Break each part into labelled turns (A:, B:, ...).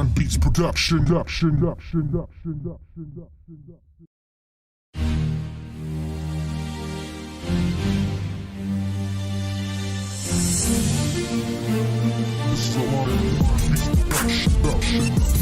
A: Prime Beats Production. This is a lot of Beats Production.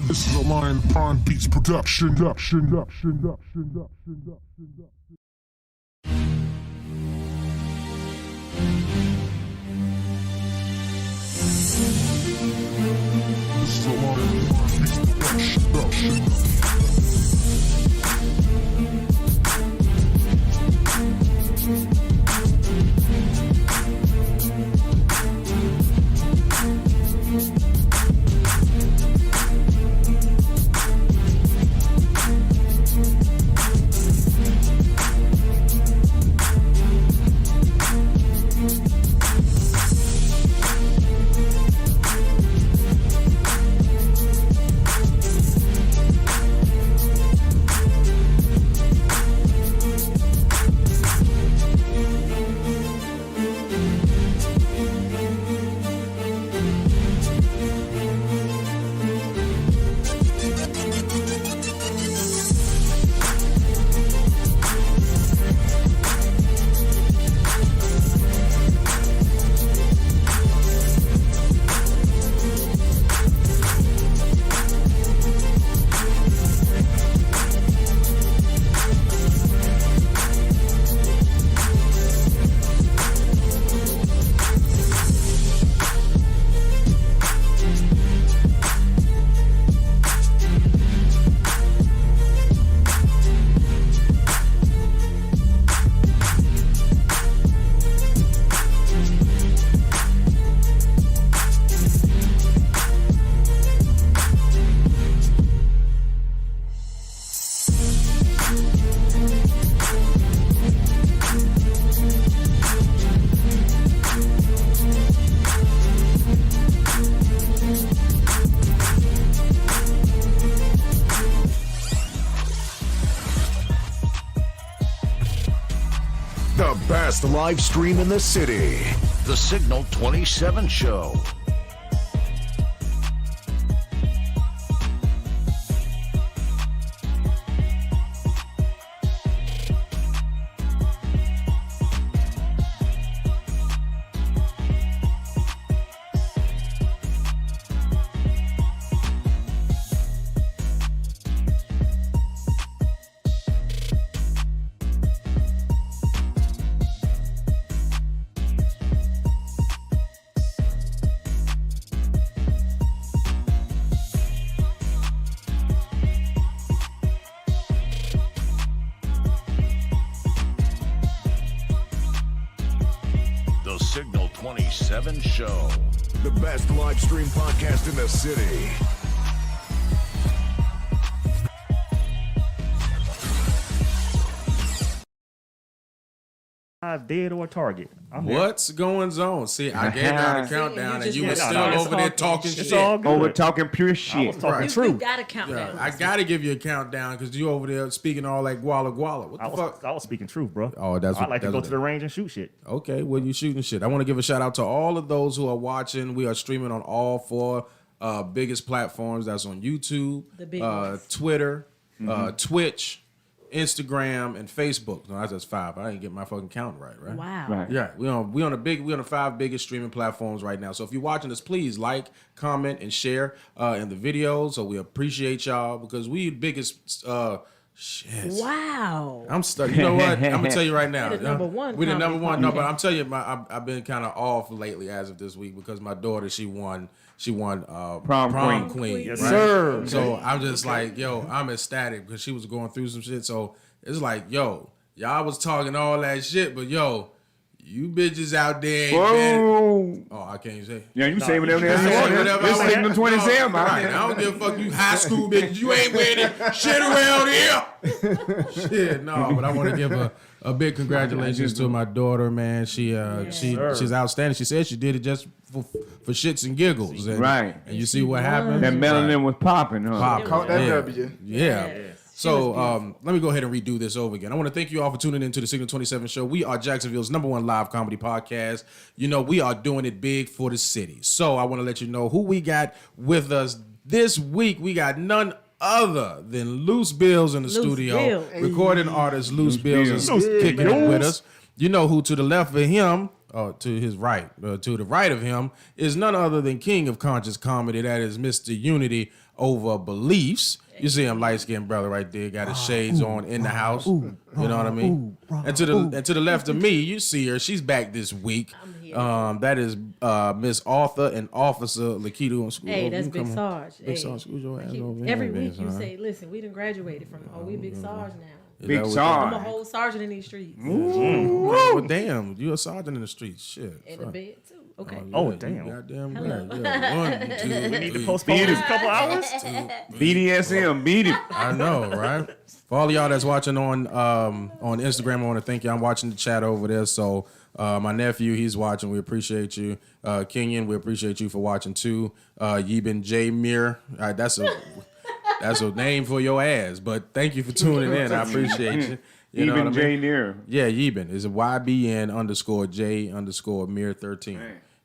A: This is a Lion Prime Beats Production. This is a Lion Prime Beats Production.
B: best live stream in the city.
C: The Signal 27 Show. Signal 27 Show.
B: The best live stream podcast in the city.
D: Dead or Target.
E: What's going on? See, I gave y'all the countdown, and you were still over there talking shit.
F: Over talking pure shit.
D: I was talking
E: Right.
D: true.
G: You got a countdown.
E: I gotta give you a countdown because you over there speaking all like guala guala. What the fuck?
D: I was speaking truth, bro.
E: Oh, that's
D: I
E: what-
D: like to
E: that's
D: go
E: what
D: to the range and shoot shit.
E: Okay, well, you shooting shit. I want to give a shout out to all of those who are watching. We are streaming on all four biggest platforms. That's on YouTube,
G: The big ones.
E: Twitter, Twitch, Instagram, and Facebook. No, that's just 5. I didn't get my fucking count right?
G: Wow.
F: Right.
E: Yeah, we on the 5 biggest streaming platforms right now. So if you're watching us, please like, comment, and share in the videos. So we appreciate y'all because we the biggest shit.
G: Wow.
E: I'm stuck. You know what? I'm gonna tell you right now.
G: We're the number one
E: We're the number
G: comedy
E: one. No, but
G: podcast.
E: I'm telling you, I've been kind of off lately as of this week because my daughter she won prom queen.
D: Yes,
E: right?
D: sir.
E: So I'm just like, yo, I'm ecstatic because she was going through some shit. So it's like, yo, y'all was talking all that shit, but yo, you bitches out there ain't been.
F: Whoa.
E: Oh, I can't say.
F: Yeah, you say whatever
E: I
F: the
E: say
F: hell you
E: whatever
F: want.
E: I
F: This
E: want.
F: Signal 27,
E: No, right. I don't give a fuck. You high school bitches. You ain't wearing shit around here. Shit, no. But I want to give a big congratulations to my daughter, man. She's outstanding. She said she did it just for shits and giggles. And,
F: Right.
E: And you see what happened?
F: That melanin was popping, huh?
E: Pop.
H: Caught that
E: Yeah.
H: W.
E: Yeah. So let me go ahead and redo this over again. I want to thank you all for tuning into the Signal 27 Show. We are Jacksonville's #1 live comedy podcast. You know, we are doing it big for the city. So I want to let you know who we got with us this week. We got none other than Loose Bills in the studio.
G: Bill.
E: Recording artist Loose Bills is
F: Bills.
E: kicking it with us. You know who to the left of him, to his right, to the right of him, is none other than King of Conscious Comedy. That is Mr. Unity over Beliefs. You see him, light-skinned brother right there, got his shades on in the house. You know what I mean? And to the left of me, you see her. She's back this week. That is Miss Author and Officer Lakita.
G: Hey, that's Big Sarge.
E: Big
G: Hey.
E: Sarge, scoot your ass over here,
G: Every
E: man,
G: week you
E: son.
G: say, listen, we done graduated from, we Big Sarge now.
F: Big
G: I'm a
F: Sarge.
G: whole sergeant in these streets.
E: Well, damn, you a sergeant in the streets. Shit.
G: In the bed, too. Okay.
D: Oh,
E: You
D: damn.
E: goddamn
G: Hello.
E: right. Yeah. 1, 2,
D: We need to
E: 3,
D: postpone this a couple hours.
F: BDSM, beat him.
E: I know, right? For all of y'all that's watching on Instagram, I want to thank you. I'm watching the chat over there. So my nephew, he's watching. We appreciate you. Kenyon, we appreciate you for watching too. Yeben J Mir, that's a name for your ass. But thank you for tuning in. I appreciate you. You know
F: Even
E: what I
F: J
E: mean?
F: near.
E: Yeah, Yeben is a YBN_J_Mir13.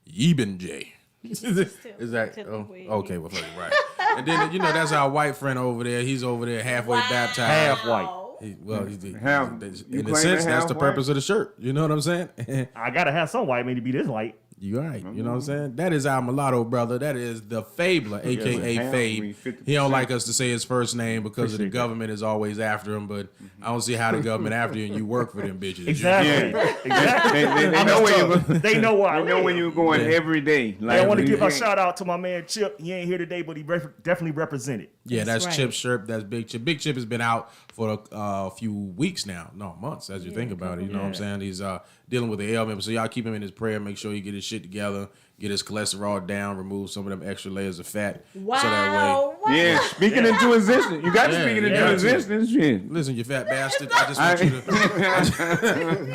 E: Yeben J. Is that okay? Well, right. And then that's our white friend over there. He's over there halfway baptized.
D: Half white.
E: In
F: You
E: a
F: claim
E: sense,
F: that
E: that's the
F: half
E: purpose of the shirt. You know what I'm saying?
D: I gotta have some white man to be this light.
E: You right. You know what I'm saying? That is our mulatto brother. That is the Fabler, a.k.a.
F: half,
E: Fabe.
F: 50%.
E: He don't like us to say his first name because of the government is always after him, but I don't see how the government after you and you work for them bitches.
D: Exactly. Exactly.
F: They know where you go.
D: They know where I
F: They know
D: live.
F: when you're going every day.
D: Hey, I want to give a
F: you
D: shout out to my man Chip. He ain't here today, but he definitely represented.
E: Yeah, that's
G: That's
E: Chip
G: right.
E: Sherp. That's Big Chip. Big Chip has been out for a few weeks now. No, months, as you think about it. You know what I'm saying? He's dealing with the ailment. So y'all keep him in his prayer. Make sure he get his shit together. Get his cholesterol down. Remove some of them extra layers of fat.
G: Wow.
E: So that way.
F: Yeah, speaking into existence. You got to
E: Yeah,
F: speak it
E: you
F: into
E: got to.
F: existence. Shit.
E: Listen, you fat bastard. I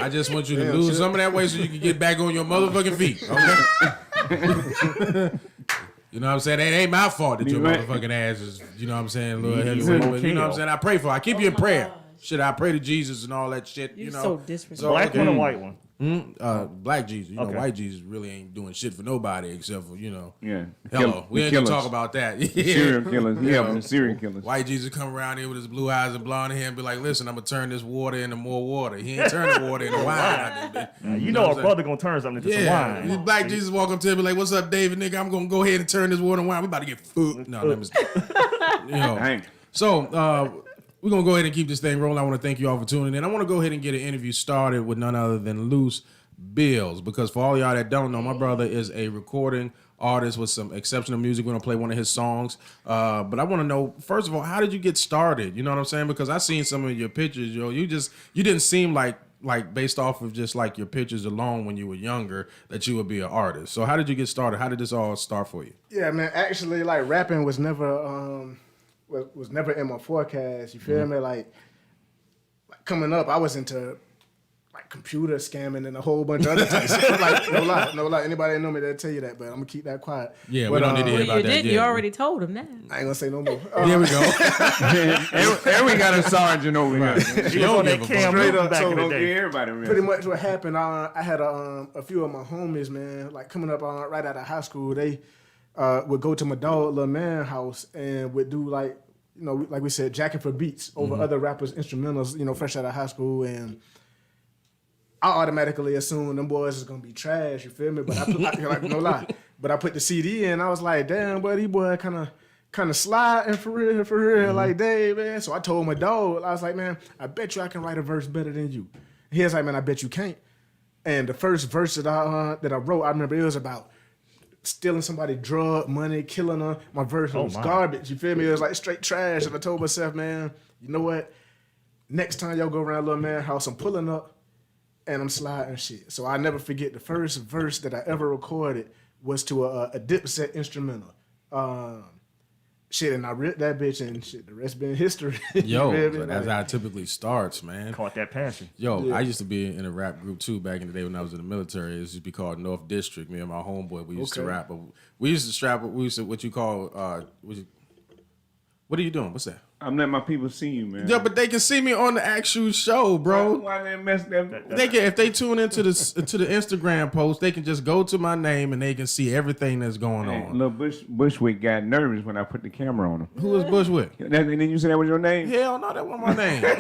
E: just want you to lose some of that weight so you can get back on your motherfucking feet. Okay? You know what I'm saying? It ain't my fault that your
F: Right.
E: motherfucking ass is, you know what I'm saying, a little heavyweight. But you know what I'm saying? I pray for it. I keep you in prayer. Shit, I pray to Jesus and all that shit.
G: You're
E: you know?
G: so disrespectful.
E: So,
D: Black
E: okay.
D: one or white one?
E: Black Jesus. You know,
D: Okay.
E: white Jesus really ain't doing shit for nobody except for, you know.
F: Yeah.
E: Hello. We ain't gonna talk about that.
F: Serial killers.
E: You
F: Yeah,
E: know,
F: the serial killers.
E: White Jesus come around here with his blue eyes and blonde hair and be like, listen, I'm gonna turn this water into more water. He ain't turning water into wine. out there, bitch.
D: You know
E: what
D: a
E: I'm
D: brother gonna turn something into some
E: Yeah,
D: wine.
E: Black Jesus walk up to him and be like, what's up, David, nigga? I'm gonna go ahead and turn this water into wine. We about to get food. No, let me you know.
F: Dang.
E: So we're gonna go ahead and keep this thing rolling. I want to thank you all for tuning in. I want to go ahead and get an interview started with none other than Loose Bills, because for all y'all that don't know, my brother is a recording artist with some exceptional music. We're gonna play one of his songs. But I want to know, first of all, how did you get started? You know what I'm saying? Because I seen some of your pictures, yo. You didn't seem like based off of just like your pictures alone when you were younger that you would be an artist. So how did you get started? How did this all start for you?
H: Yeah, man. Actually, like rapping was never was never in my forecast. You feel me? Like coming up, I was into like computer scamming and a whole bunch of other type of shit. Like no lie. Anybody that know me, they'll tell you that, but I'm gonna keep that quiet.
E: Yeah,
H: but,
E: we don't need to hear
G: Well,
E: about
G: you
E: that.
G: did.
E: yet.
G: You already told him that.
H: I ain't gonna say no more.
E: There we go.
F: And we got a sergeant over here.
D: She was on that
E: give a
D: cam
H: Straight
D: back
H: up,
D: in
H: so
D: the
F: Don't
D: day.
F: get everybody real.
H: Pretty much what happened, I had a few of my homies, man, like coming up right out of high school. They would go to my dog little man house and would do like, you know, like we said, jacking for beats over other rappers' instrumentals, you know, fresh out of high school. And I automatically assumed them boys is gonna be trash, you feel me? But like, no lie. But I put the CD in, I was like, damn, buddy, boy, kind of sliding for real, like, Dave, man. So I told my dog, I was like, man, I bet you I can write a verse better than you. He was like, man, I bet you can't. And the first verse that I wrote, I remember it was about stealing somebody drug money, killing her. My verse was garbage. You feel me? It was like straight trash. And I told myself, man, you know what? Next time y'all go around little man house, I'm pulling up and I'm sliding shit. So I never forget the first verse that I ever recorded was to a Dipset instrumental. Shit, and I ripped that bitch, and shit, the rest been history.
E: Yo,
H: You feel me?
E: so that's how it typically starts, man.
D: Caught that passion.
E: Yo, I used to be in a rap group too back in the day when I was in the military. It used to be called North District. Me and my homeboy, we used to
H: Okay.
E: rap. But we used to strap. We used to what you call. What are you doing? What's that?
F: I'm letting my people see you, man.
E: Yeah, but they can see me on the actual show, bro.
F: Why they mess them?
E: They can, if they tune into the Instagram post, they can just go to my name and they can see everything that's going on.
F: Little Bushwick got nervous when I put the camera on him.
E: Who is Bushwick?
F: And then you said that was your name?
E: Hell no, that wasn't my name. Where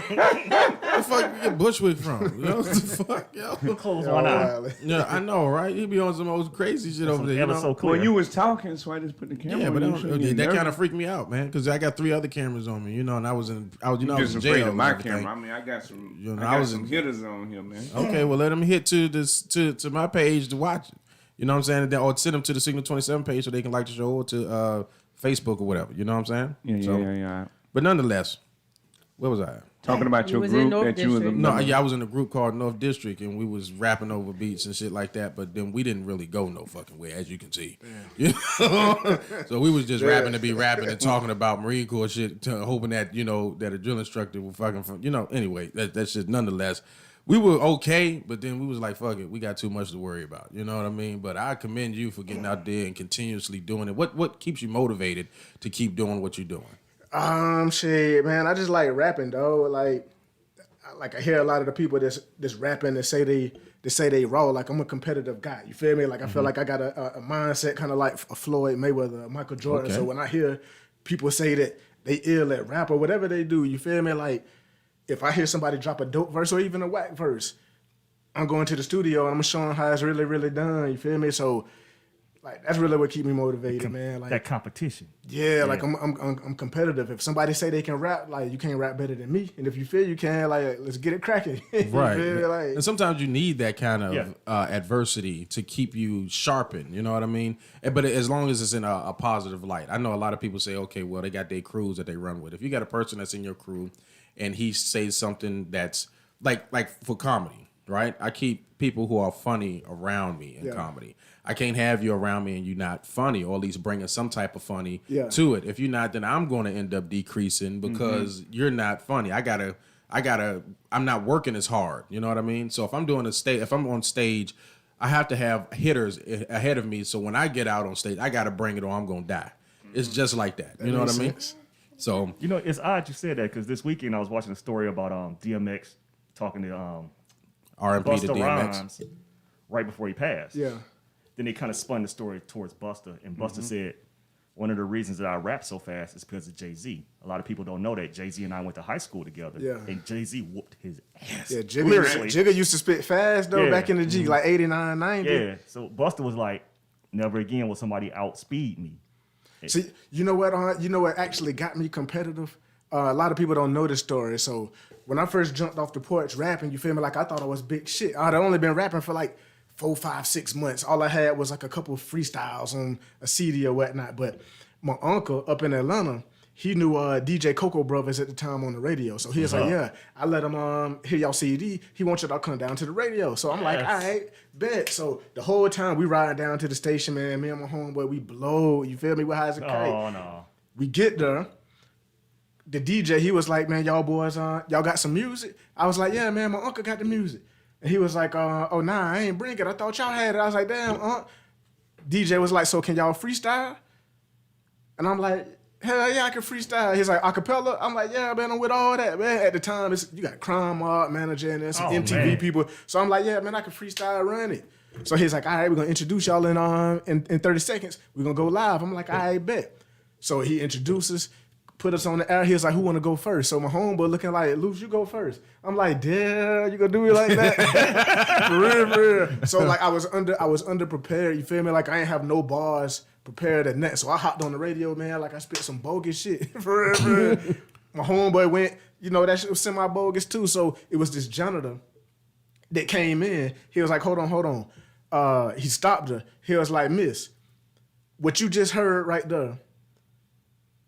E: the fuck you get Bushwick from? You know what the fuck, yo?
D: Close one eye.
H: Wild.
E: Yeah, I know, right? He be on some old crazy shit over there. You
D: Ever
E: know?
D: so clear.
F: Well, you was talking, so I just put the camera
E: Yeah,
F: on
E: but
F: you. shouldn't get
E: that kind of
F: nervous.
E: freaked me out, man, because I got 3 other cameras on me, you know, and I was in
F: You
E: in
F: just
E: jail.
F: afraid of my
E: and everything.
F: camera. I mean, I got some.
E: You know,
F: I
E: I
F: got
E: was
F: some
E: in-
F: hitters on here, man.
E: Okay, well, let them hit to my page to watch it. You know what I'm saying? And then, or send them to the Signal 27 page so they can like the show, or to Facebook or whatever. You know what I'm saying?
F: Yeah.
E: But nonetheless, where was I?
F: Talking about
G: You
F: your
G: was in
F: group
G: North
F: that you was a
G: District.
E: No, yeah, I was in a group called North District, and we was rapping over beats and shit like that. But then we didn't really go no fucking way, as you can see. You know? So we was just rapping to be rapping and talking about Marine Corps shit, hoping that that a drill instructor would fucking Anyway, that's just nonetheless. We were okay, but then we was like, fuck it, we got too much to worry about. You know what I mean? But I commend you for getting out there and continuously doing it. What keeps you motivated to keep doing what you're doing?
H: Shit, man. I just like rapping, though. Like I hear a lot of the people that's rapping that say they raw. Like, I'm a competitive guy. You feel me? Like, I feel like I got a mindset kind of like a Floyd Mayweather, a Michael Jordan.
E: Okay.
H: So when I hear people say that they ill at rap or whatever they do, you feel me? Like, if I hear somebody drop a dope verse or even a whack verse, I'm going to the studio and I'm showing how it's really, really done. You feel me? So, like, that's really what keep me motivated, man. Like,
D: That competition.
H: yeah, like I'm competitive. If somebody say they can rap, like, you can't rap better than me. And if you feel you can, like, let's get it cracking. You
E: Right.
H: feel me? Like,
E: And sometimes you need that kind of
D: Yeah.
E: adversity to keep you sharpened. You know what I mean? But as long as it's in a positive light. I know a lot of people say, okay, well, they got their crews that they run with. If you got a person that's in your crew and he says something that's like for comedy, right? I keep people who are funny around me in
H: Yeah.
E: comedy. I can't have you around me and you're not funny, or at least bringing some type of funny
H: Yeah.
E: to it. If you're not, then I'm going to end up decreasing because you're not funny. I'm not working as hard. You know what I mean? So if I'm doing if I'm on stage, I have to have hitters ahead of me. So when I get out on stage, I got to bring it or I'm going to die. It's just like that. You know what I
H: makes
E: mean?
H: sense.
E: So
D: You know, it's odd you said that because this weekend I was watching a story about DMX talking to
E: R.I.P. to
D: Busta
E: DMX.
D: Rhymes right before he passed.
H: Yeah.
D: Then they kind of spun the story towards Busta, and Busta said, one of the reasons that I rap so fast is because of Jay-Z. A lot of people don't know that Jay-Z and I went to high school together.
H: Yeah.
D: And Jay-Z whooped his ass.
H: Yeah,
D: Literally.
H: Jigga used to spit fast though
D: Yeah.
H: back in the G, like 89, 90.
D: Yeah. So Busta was like, never again will somebody outspeed me.
H: See, you know what? You know what actually got me competitive? A lot of people don't know this story. So when I first jumped off the porch rapping, you feel me? Like I thought I was big shit. I'd only been rapping for like 4, 5, 6 months. All I had was like a couple of freestyles on a CD or whatnot. But my uncle up in Atlanta, he knew DJ Coco Brothers at the time on the radio. So he was like, yeah, I let him hear y'all CD. He wants you to come down to the radio. So I'm like, all right, bet. So the whole time we ride down to the station, man, me and my homeboy, we blow. You feel me? We're high as a kite.
D: Oh, no.
H: We get there. The DJ, he was like, man, y'all boys, y'all got some music? I was like, yeah, man, my uncle got the music. And he was like, oh, nah, I ain't bring it. I thought y'all had it. I was like, damn, DJ was like, so can y'all freestyle? And I'm like, hell yeah, I can freestyle. He's like, acapella? I'm like, yeah, man, I'm with all that, man. At the time, you got Crime Mob manager and there's some MTV
D: man.
H: people. So I'm like, yeah, man, I can freestyle run it. So he's like, all right, we're going to introduce y'all in 30 seconds. We're going to go live. I'm like, all right, bet. So he introduces, put us on the air. He was like, who want to go first? So my homeboy looking like, Luce, you go first. I'm like, damn, you gonna do it like that? For real. So like I was underprepared. You feel me? Like I ain't have no bars prepared at net. So I hopped on the radio, man. Like I spit some bogus shit. For real. My homeboy went, that shit was semi-bogus too. So it was this janitor that came in. He was like, hold on. He stopped her. He was like, miss, what you just heard right there,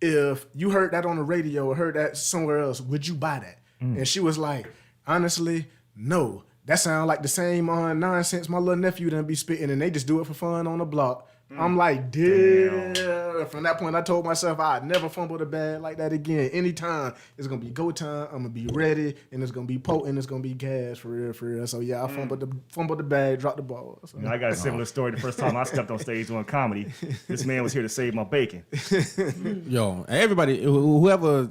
H: if you heard that on the radio or heard that somewhere else, would you buy that? And she was like, honestly, no. That sound like the same nonsense my little nephew done be spitting, and they just do it for fun on the block. I'm like, damn. From that point, I told myself I'd never fumble the bag like that again. Anytime it's gonna be go time, I'm gonna be ready, and it's gonna be potent, it's gonna be gas for real. So yeah, I fumbled the bag, dropped the ball. So.
D: I got a similar story. The first time I stepped on stage doing comedy, this man was here to save my bacon.
E: Yo, everybody, whoever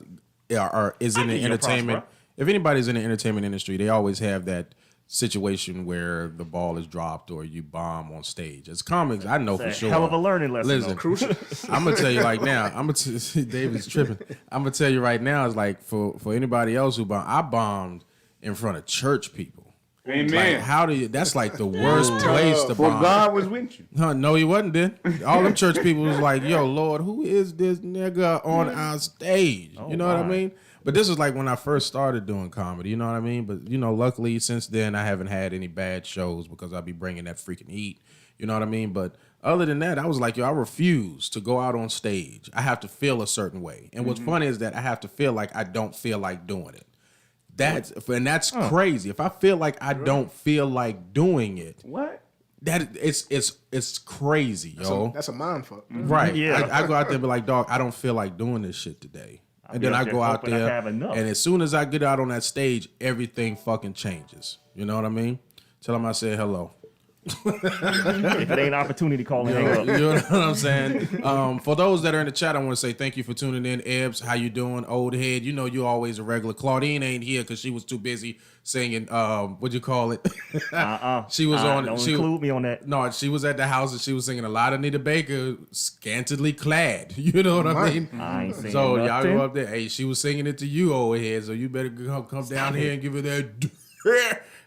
E: is in the
D: give you a props,
E: entertainment,
D: bro.
E: if anybody's in the entertainment industry, they always have that situation where the ball is dropped or you bomb on stage. As comics, I know for
D: It's a
E: sure.
D: hell of a learning lesson.
E: Listen,
D: though.
H: Crucial.
E: I'm gonna tell you like now. David's tripping. I'm gonna tell you right now. It's like for anybody else who I bombed in front of church people.
F: Amen.
E: Like, how do you? That's like the worst place to
F: For
E: bomb.
F: God was with you.
E: Huh, no, he wasn't. Then all them church people was like, "Yo, Lord, who is this nigga on our stage?" You know what I
D: my.
E: mean? But this was like when I first started doing comedy. You know what I mean? But luckily since then I haven't had any bad shows because I be bringing that freaking heat. You know what I mean? But other than that, I was like, yo, I refuse to go out on stage. I have to feel a certain way. And what's funny is that I have to feel like I don't feel like doing it. That's crazy. If I feel like I don't feel like doing it,
F: What?
E: that it's crazy, yo.
H: That's a mind fuck.
E: Right.
D: Yeah.
E: I go out there and be like, dog, I don't feel like doing this shit today. And
D: be
E: then
D: out
E: I
D: there
E: go out
D: hoping I
E: there,
D: have enough.
E: and as soon as I get out on that stage, everything fucking changes. You know what I mean? Tell them I said hello.
D: If it ain't opportunity, call and hang up.
E: You know what I'm saying? For those that are in the chat, I want to say thank you for tuning in. Ebbs, how you doing? Old head, you always a regular. Claudine ain't here because she was too busy singing. What'd you call it? She was on.
D: Don't
E: She
D: include me on that.
E: No, she was at the house and she was singing a lot of Nita Baker, scantily clad. You know what I mean?
D: I ain't saying
E: So y'all
D: nothing.
E: go up there. Hey, she was singing it to you over here, so you better come down here and give her that.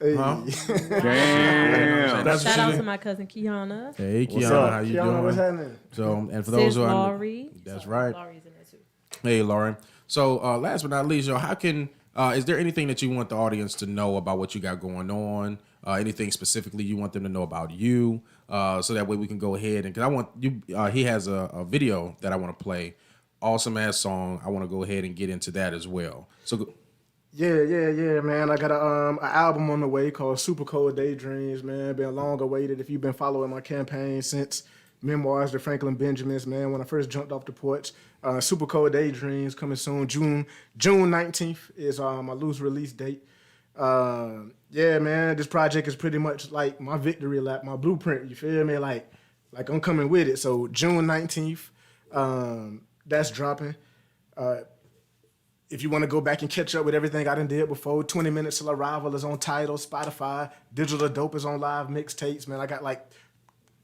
E: Huh?
F: Damn.
E: That's
G: Shout
E: what
G: out
E: she
G: to my cousin Kiana.
E: Hey,
D: What's
E: Kiana,
D: up?
E: how you
H: Kiana, what's
E: doing?
H: happening?
E: So, and for those
G: Sis
E: who are
G: Laurie.
E: that's
G: Sorry,
E: right.
G: Laurie's in there too.
E: Hey, Lauren. So, last but not least, yo, how can is there anything that you want the audience to know about what you got going on? Anything specifically you want them to know about you? So that way we can go ahead and because I want you. He has a video that I want to play. Awesome ass song. I want to go ahead and get into that as well. So.
H: Yeah, man. I got an album on the way called Super Cold Daydreams, man. Been long awaited. If you've been following my campaign since Memoirs to Franklin Benjamins, man, when I first jumped off the porch. Super Cold Daydreams coming soon. June 19th is my loose release date. Yeah, man, this project is pretty much like my victory lap, my blueprint, you feel me? Like I'm coming with it. So June 19th, that's dropping. if you want to go back and catch up with everything I done did before, 20 Minutes Till Arrival is on Tidal, Spotify. Digital Dope is on Live Mixtapes, man. I got like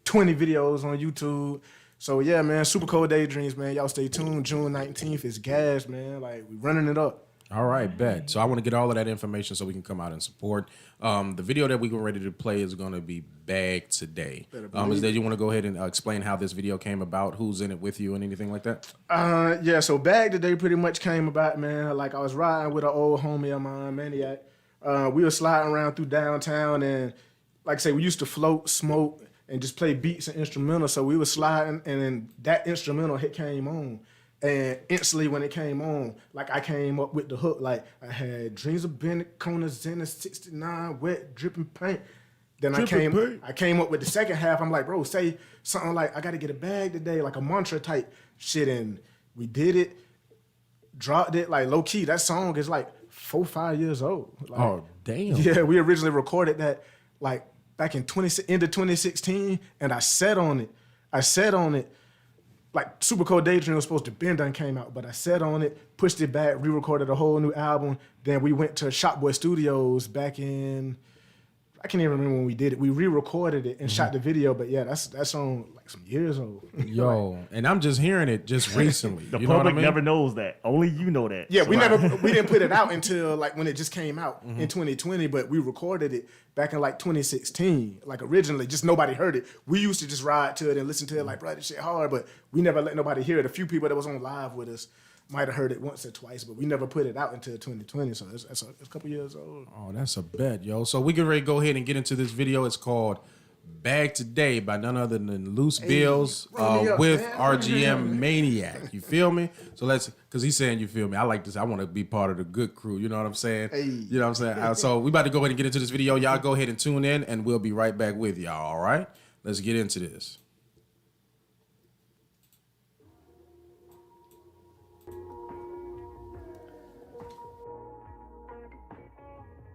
H: 20 videos on YouTube. So yeah, man, Super Cold Daydreams, man. Y'all stay tuned. June 19th is gas, man. Like, we running it up.
E: All right, bet. So I want to get all of that information so we can come out and support. The video that we're ready to play is going to be Bag Today. Is that you want to go ahead and explain how this video came about, who's in it with you, and anything like that?
H: Yeah, so Bag Today pretty much came about, man. Like, I was riding with an old homie of mine, Maniac. We were sliding around through downtown, and like I say, we used to float, smoke, and just play beats and instrumentals. So we were sliding, and then that instrumental hit came on. And instantly when it came on, like, I came up with the hook. Like, I had dreams of Bennett, Corners in a 69, wet, dripping paint. Then I came up with the second half. I'm like, bro, say something like, I got to get a bag today, like a mantra type shit. And we did it, dropped it. Like, low key, that song is like 4 or 5 years old. Like,
E: oh, damn.
H: Yeah, we originally recorded that like back in end of 2016, and I sat on it. Like, Super Cold Daydream was supposed to been done came out, but I sat on it, pushed it back, re-recorded a whole new album. Then we went to Shopboy Studios back in, I can't even remember when we did it. We re-recorded it and shot the video, but yeah, that's on like some years old.
E: Yo, and I'm just hearing it just recently.
D: The
E: you know
D: public
E: what I mean?
D: never knows that. Only you know that.
H: Yeah,
D: So
H: we didn't put it out until like when it just came out in 2020, but we recorded it back in like 2016. Like, originally, just nobody heard it. We used to just ride to it and listen to it like, bro, this shit hard, but we never let nobody hear it. A few people that was on live with us might have heard it once or twice, but we never put it out until 2020, so it's a couple years old.
E: Oh, that's a bet, yo. So we can ready to go ahead and get into this video. It's called Bag Today by none other than Loose Bills with RGM Maniac. You feel me? So because he's saying you feel me. I like this. I want to be part of the good crew. You know what I'm saying? You know what I'm saying? So we about to go ahead and get into this video. Y'all go ahead and tune in, and we'll be right back with y'all, all right? Let's get into this.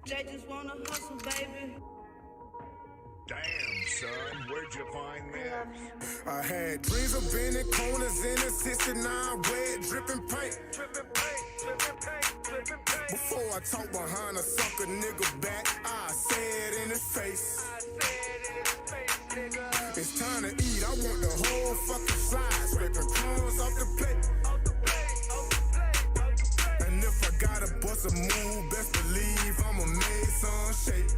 I: Jay just wanna hustle, baby.
B: Damn, son, where'd you find this?
J: I had dreams of being in corners in a 69, wet, dripping paint. Before I talk behind a sucker nigga back, I said in his face. It's time to eat, I want the whole fucking slide, scraping crumbs off the plate. And if I gotta bust a move, best believe I'ma make some shape.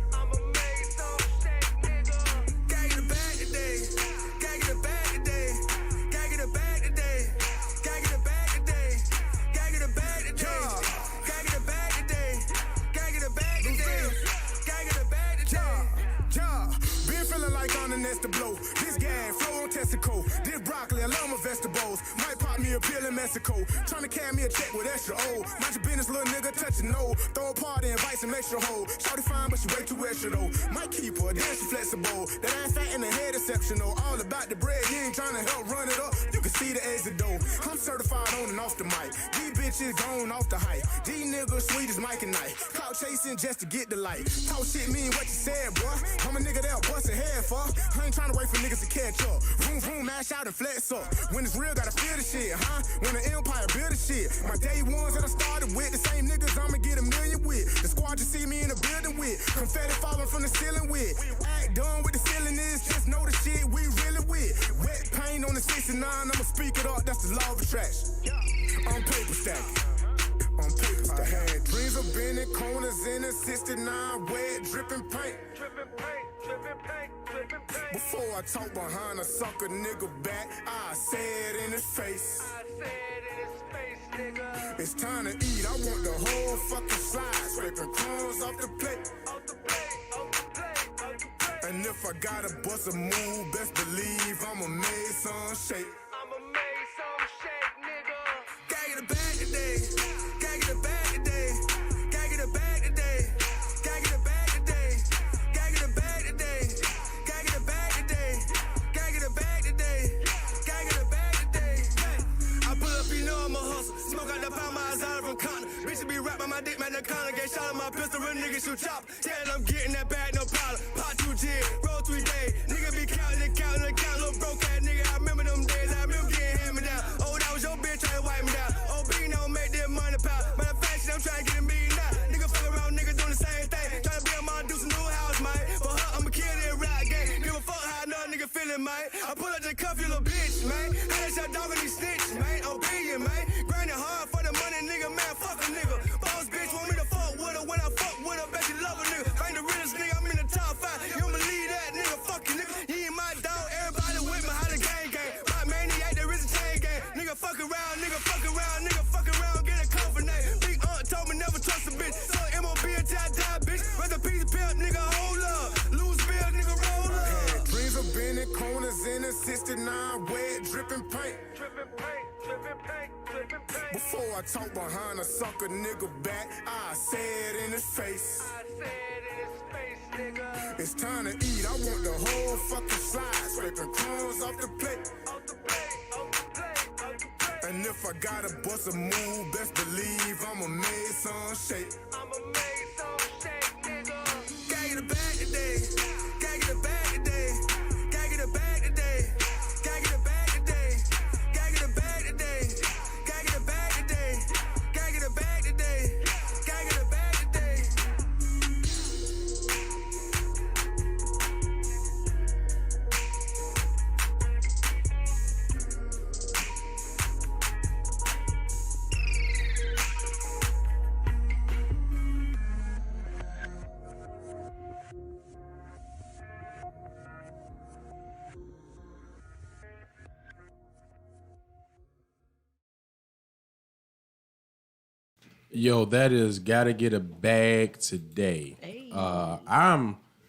J: Gotta get a bag today. Gotta get a bag today. Gotta get a bag today. Gotta get a bag today. Gotta get a bag today. Gotta get a bag today. Gotta get a bag today. Gotta get a bag today. Been feeling like on the nest to blow. This gas flow on testicle. This broccoli, I love my vegetables. Might pop me a pill in Mexico. Tryna carry me a check with extra O. Mind your business, little nigga, touch your nose. Throw a party, invite some extra hoe. Shawty fine, but she way too extra though. Might keep her, then she flexible. That ass fat in the head exceptional. All about the bread, you ain't tryna help run it up. You can see the exit though. I'm certified on and off the mic. These bitches gone off the hype. These niggas sweet as Mike and Knight. Clout chasing just to get the light. Talk shit mean what you said, boy. I'm a nigga that bust a head for. I ain't tryna wait for niggas to catch up. Vroom, vroom, mash out and flex up. When it's real, gotta feel the shit, huh? When the empire build the shit. My day ones that I started with, the same niggas I'ma get a million with. The squad you see me in the building with. Confetti falling from the ceiling with. Act done with the feeling is, just know the shit we really with. Wet paint on the 69, I'ma speak it up, that's the law of attraction. I'm paper stacking. I'm paper stacking. I had dreams of being in corners in a 69, wet, dripping paint. Before I talk behind a sucker nigga back, I said in his face. It's time to eat, I want the whole fucking slide, scraping crumbs off the plate. And if I gotta bust a move, best believe I'ma make some shape. Gotta get a bag today. Gotta get a bag today. Gotta get a bag today. Gotta get a bag today. Gotta get a bag today. Gotta get a bag today. Gotta get a bag today. Gotta get a bag today. I pull up, you know I'm a hustle. Smoke out the pound, my eyes out from Connor. Bitch be rap by my dick, man, the Connor. Get shot on my pistol, real niggas shoot chop. Tell I'm getting that bag, no problem. Pot 2 G, roll 3 days. Nigga be counting and counting and counting. Little broke ass nigga, I remember them days. I remember getting hand me down. Oh, that was your bitch trying to wipe me down. Oh, B don't make that money pal. Matter of 69 wet, dripping paint. Before I talk behind a sucker nigga back, I say it in his face. It's time to eat, I want the whole fucking slide, scraping crumbs off the plate. And if I gotta bust a move, best believe I'ma make some shape. Gotta get a bag today, gotta get a bag today, gotta get a bag today, gotta get a bag today, gotta get a bag today, gotta get a bag today, gotta get a bag today, gotta get a bag today.
E: Yo, that is gotta get a bag today.
G: Hey.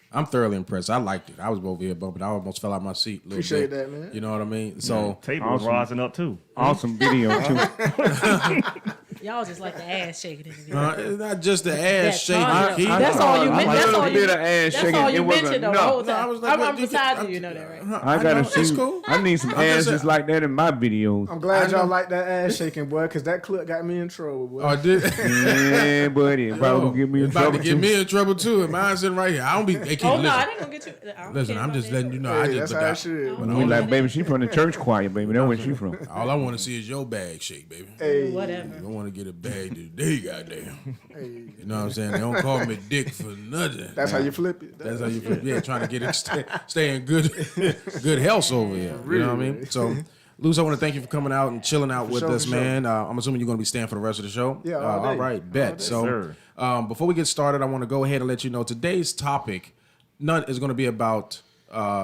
E: I'm thoroughly impressed. I liked it. I was over here bumping. I almost fell out my seat. A little
H: Appreciate
E: bit.
H: that, man.
E: You know what I mean? So
D: Table was
F: Awesome.
D: rising up too.
F: Awesome video too.
G: Y'all just like the ass shaking in the video.
E: it's not just the ass shaking.
G: That's
E: Keith.
G: That's all you
F: I
G: meant.
F: like
G: That's
F: a
G: all
F: little
G: you.
F: bit of ass
G: That's
F: shaking.
G: all you
F: It wasn't
G: mentioned though, the
F: enough.
G: whole time.
E: I was like,
G: I'm
E: you
G: beside
E: can-
G: you. You know that, right?
F: I gotta
E: know, it's
F: see.
E: cool.
F: I need some ass just like that in my videos.
H: I'm glad
E: I know.
H: y'all like that ass shaking, boy, because that clip got me in trouble, boy.
E: Oh, I did.
F: Yeah, buddy, it's about to get me in
E: It's about
F: trouble
E: to get
F: too.
E: me in trouble too. And mine's sitting right here. I don't be. Hey, Keith,
G: Oh
E: listen.
G: no, I ain't gonna get you. I don't
E: Listen,
G: care
E: I'm
G: about
E: just
G: that.
E: letting you know.
H: Hey,
E: I
H: that's
E: just.
H: how
E: But
H: it should.
F: We like, baby, she from the church choir, baby. That's where she from.
E: all I want to see is your bag shake, baby.
H: Hey,
G: Whatever.
E: I want to get a bag today, goddamn.
H: hey,
E: You know what I'm saying? They don't call me Dick for nothing.
H: that's how you flip it.
E: That's how you feel. Yeah, trying to get it, stay in good health over here. You know what I mean? So, Luz, I want to thank you for coming out and chilling out with
H: sure,
E: us,
H: for sure.
E: man. I'm assuming you're going to be staying for the rest of the show.
H: Yeah, all
E: all
H: day.
E: right, bet.
H: All day.
E: So,
D: Sir.
E: before we get started, I want to go ahead and let you know today's topic is going to be about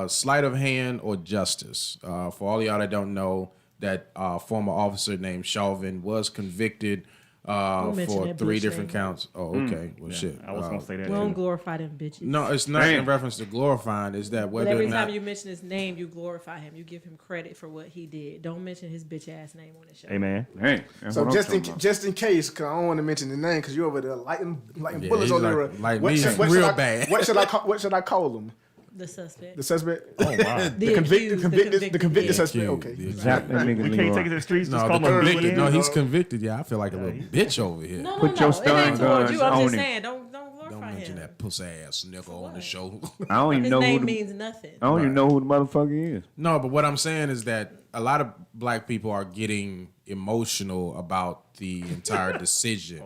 E: sleight of hand or justice. For all of y'all that don't know, that former officer named Chauvin was convicted
G: mention
E: for
G: that
E: 3
G: bitch
E: different
G: name.
E: counts. Oh, okay. Well, shit.
D: I was gonna say that.
G: We don't
D: too.
G: glorify them bitches.
E: No, it's not in reference to glorifying. Is that
G: But
E: whether
G: every
E: or not
G: time you mention his name, you glorify him. You give him credit for what he did. Don't mention his bitch ass name on the show.
D: Hey man,
F: Hey, that's
H: So
F: what I'm talking about.
H: just in case, because I don't want to mention the name, because you're over there lighting
E: Yeah,
H: bullets
E: he's
H: on
E: like-
H: there.
E: like me, real bad.
H: What should I call him?
G: The suspect.
H: The suspect?
D: oh wow,
G: The
H: Convicted
G: accused,
H: suspect.
E: Accused,
H: Okay.
E: the
F: Zap that nigga
D: we
F: Leroy.
D: can't take it to the streets. Just
E: No,
D: call
E: the
D: him
E: convicted.
D: Big
E: No,
D: Ed.
E: he's convicted. Yeah, I feel like a little bitch over here.
G: No,
F: Put your
G: it ain't
F: stun
G: towards you. I'm
F: guns
G: just
F: on
G: saying, don't glorify
E: Don't mention
G: him.
E: that pussy ass nigga on the show.
F: I don't even
G: His
F: know who
G: name
F: the,
G: means nothing.
F: I don't even know who the motherfucker is.
E: No, but what I'm saying is that a lot of black people are getting emotional about the entire decision,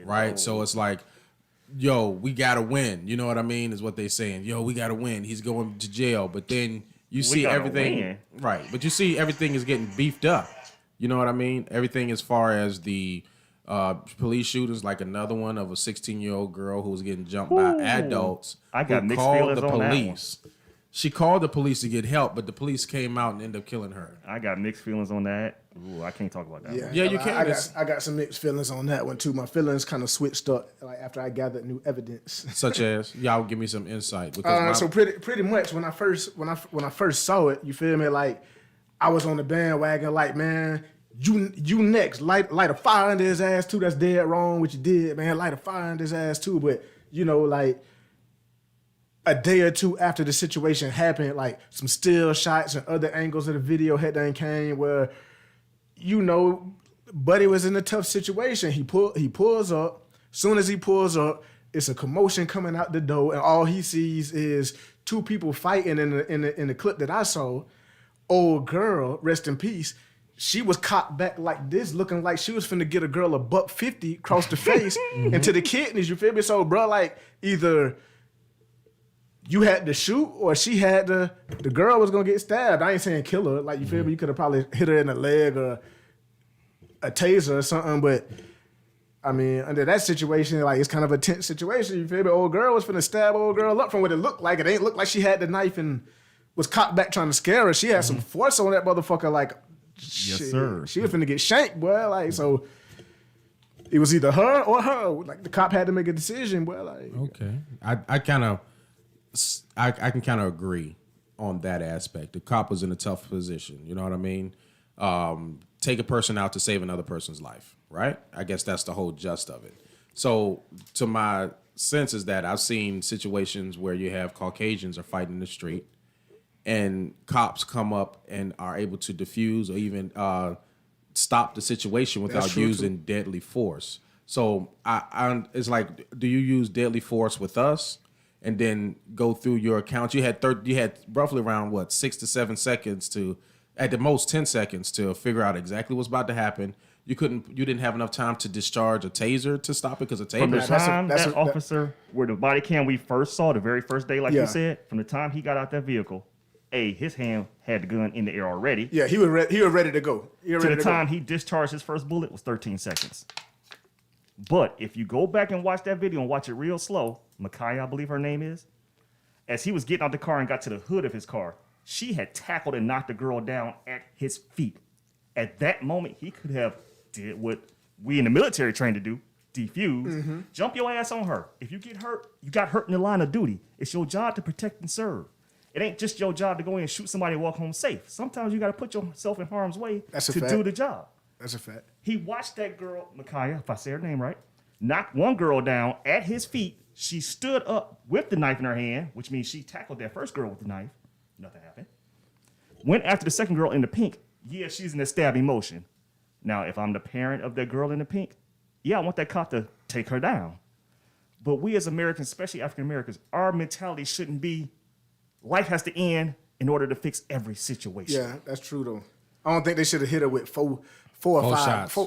E: right? So it's like, yo, we gotta win. You know what I mean? Is what they saying. Yo, we gotta win. He's going to jail, but then you see
D: gotta
E: everything,
D: win.
E: right? But you see everything is getting beefed up. You know what I mean? Everything as far as the police shootings, like another one of a 16-year-old girl who was getting jumped by adults.
D: I got
E: who
D: mixed
E: called
D: feelings
E: the
D: on that one.
E: police. She called the police to get help, but the police came out and ended up killing her.
D: I got mixed feelings on that. Ooh, I can't talk about that.
H: Yeah,
D: one.
E: Yeah, you
H: I
E: can. It's-
H: got some mixed feelings on that one too. My feelings kind of switched up like after I gathered new evidence.
E: Such as y'all give me some insight because
H: So pretty much when I first saw it, you feel me? Like I was on the bandwagon, like man, you next, light a fire under his ass too. That's dead wrong what you did, man. Light a fire under his ass too. But you know, like a day or two after the situation happened, like some still shots and other angles of the video had done came where, you know, Buddy was in a tough situation. He pulls up. Soon as he pulls up, it's a commotion coming out the door, and all he sees is 2 people fighting in the clip that I saw. Old girl, rest in peace. She was cocked back like this, looking like she was finna get a girl a $150 across the face into the kidneys. You feel me? So, bro, like either you had to shoot or she had to. The girl was gonna get stabbed. I ain't saying kill her. Like you feel me? You could have probably hit her in the leg or a taser or something, but I mean, under that situation, like it's kind of a tense situation. You feel me? Old girl was finna stab old girl up from what it looked like. It ain't look like she had the knife and was cocked back trying to scare her. She had some force on that motherfucker. Like,
D: Yes,
H: shit,
D: sir.
H: she was finna get shanked, boy. Like, so it was either her or her. Like the cop had to make a decision, boy. Like,
E: okay, I can kind of agree on that aspect. The cop was in a tough position. You know what I mean? Take a person out to save another person's life, right? I guess that's the whole gist of it. So to my sense is that I've seen situations where you have Caucasians are fighting in the street and cops come up and are able to defuse or even stop the situation without using deadly force. So I it's like, do you use deadly force with us and then go through your account? You had roughly around 6 to 7 seconds to, at the most 10 seconds to figure out exactly what's about to happen. You didn't have enough time to discharge a taser to stop it because a taser.
D: From the time that officer, where the body cam we first saw the very first day, like you said, from the time he got out that vehicle, his hand had the gun in the air already.
H: Yeah, he was ready to go. To the time
D: he discharged his first bullet was 13 seconds. But if you go back and watch that video and watch it real slow, Micaiah, I believe her name is, as he was getting out the car and got to the hood of his car, she had tackled and knocked the girl down at his feet. At that moment, he could have did what we in the military trained to do, defuse, jump your ass on her. If you get hurt, you got hurt in the line of duty. It's your job to protect and serve. It ain't just your job to go in and shoot somebody and walk home safe. Sometimes you got to put yourself in harm's way to do the job.
H: That's a fact.
D: He watched that girl, Micaiah, if I say her name right, knock one girl down at his feet. She stood up with the knife in her hand, which means she tackled that first girl with the knife. Nothing happened. Went after the second girl in the pink. Yeah, she's in a stabbing motion. Now, if I'm the parent of that girl in the pink, I want that cop to take her down. But we as Americans, especially African Americans, our mentality shouldn't be life has to end in order to fix every situation.
H: Yeah, that's true though. I don't think they should have hit her with four or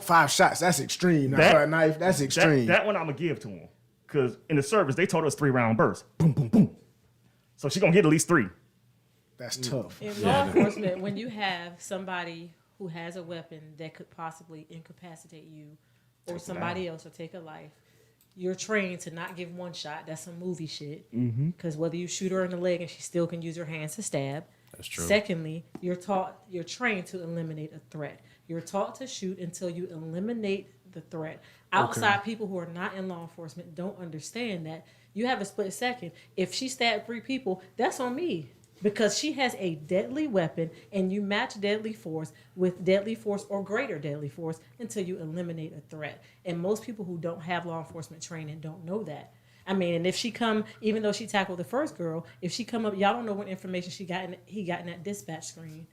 H: five shots. That's extreme. Now, a knife, that's extreme.
D: That one I'm gonna give to him, because in the service they told us 3-round bursts. Boom, boom, boom. So she's gonna hit at least 3.
H: That's tough.
G: In law enforcement, when you have somebody who has a weapon that could possibly incapacitate you or somebody else or take a life, you're trained to not give one shot. That's some movie shit. Because whether you shoot her in the leg and she still can use her hands to stab.
E: That's true.
G: Secondly, you're trained to eliminate a threat. You're taught to shoot until you eliminate the threat. Outside people who are not in law enforcement don't understand that. You have a split second. If she stabbed 3 people, that's on me. Because she has a deadly weapon and you match deadly force with deadly force or greater deadly force until you eliminate a threat. And most people who don't have law enforcement training don't know that. I mean, and if she come, even though she tackled the first girl, if she come up, y'all don't know what information he got in that dispatch screen.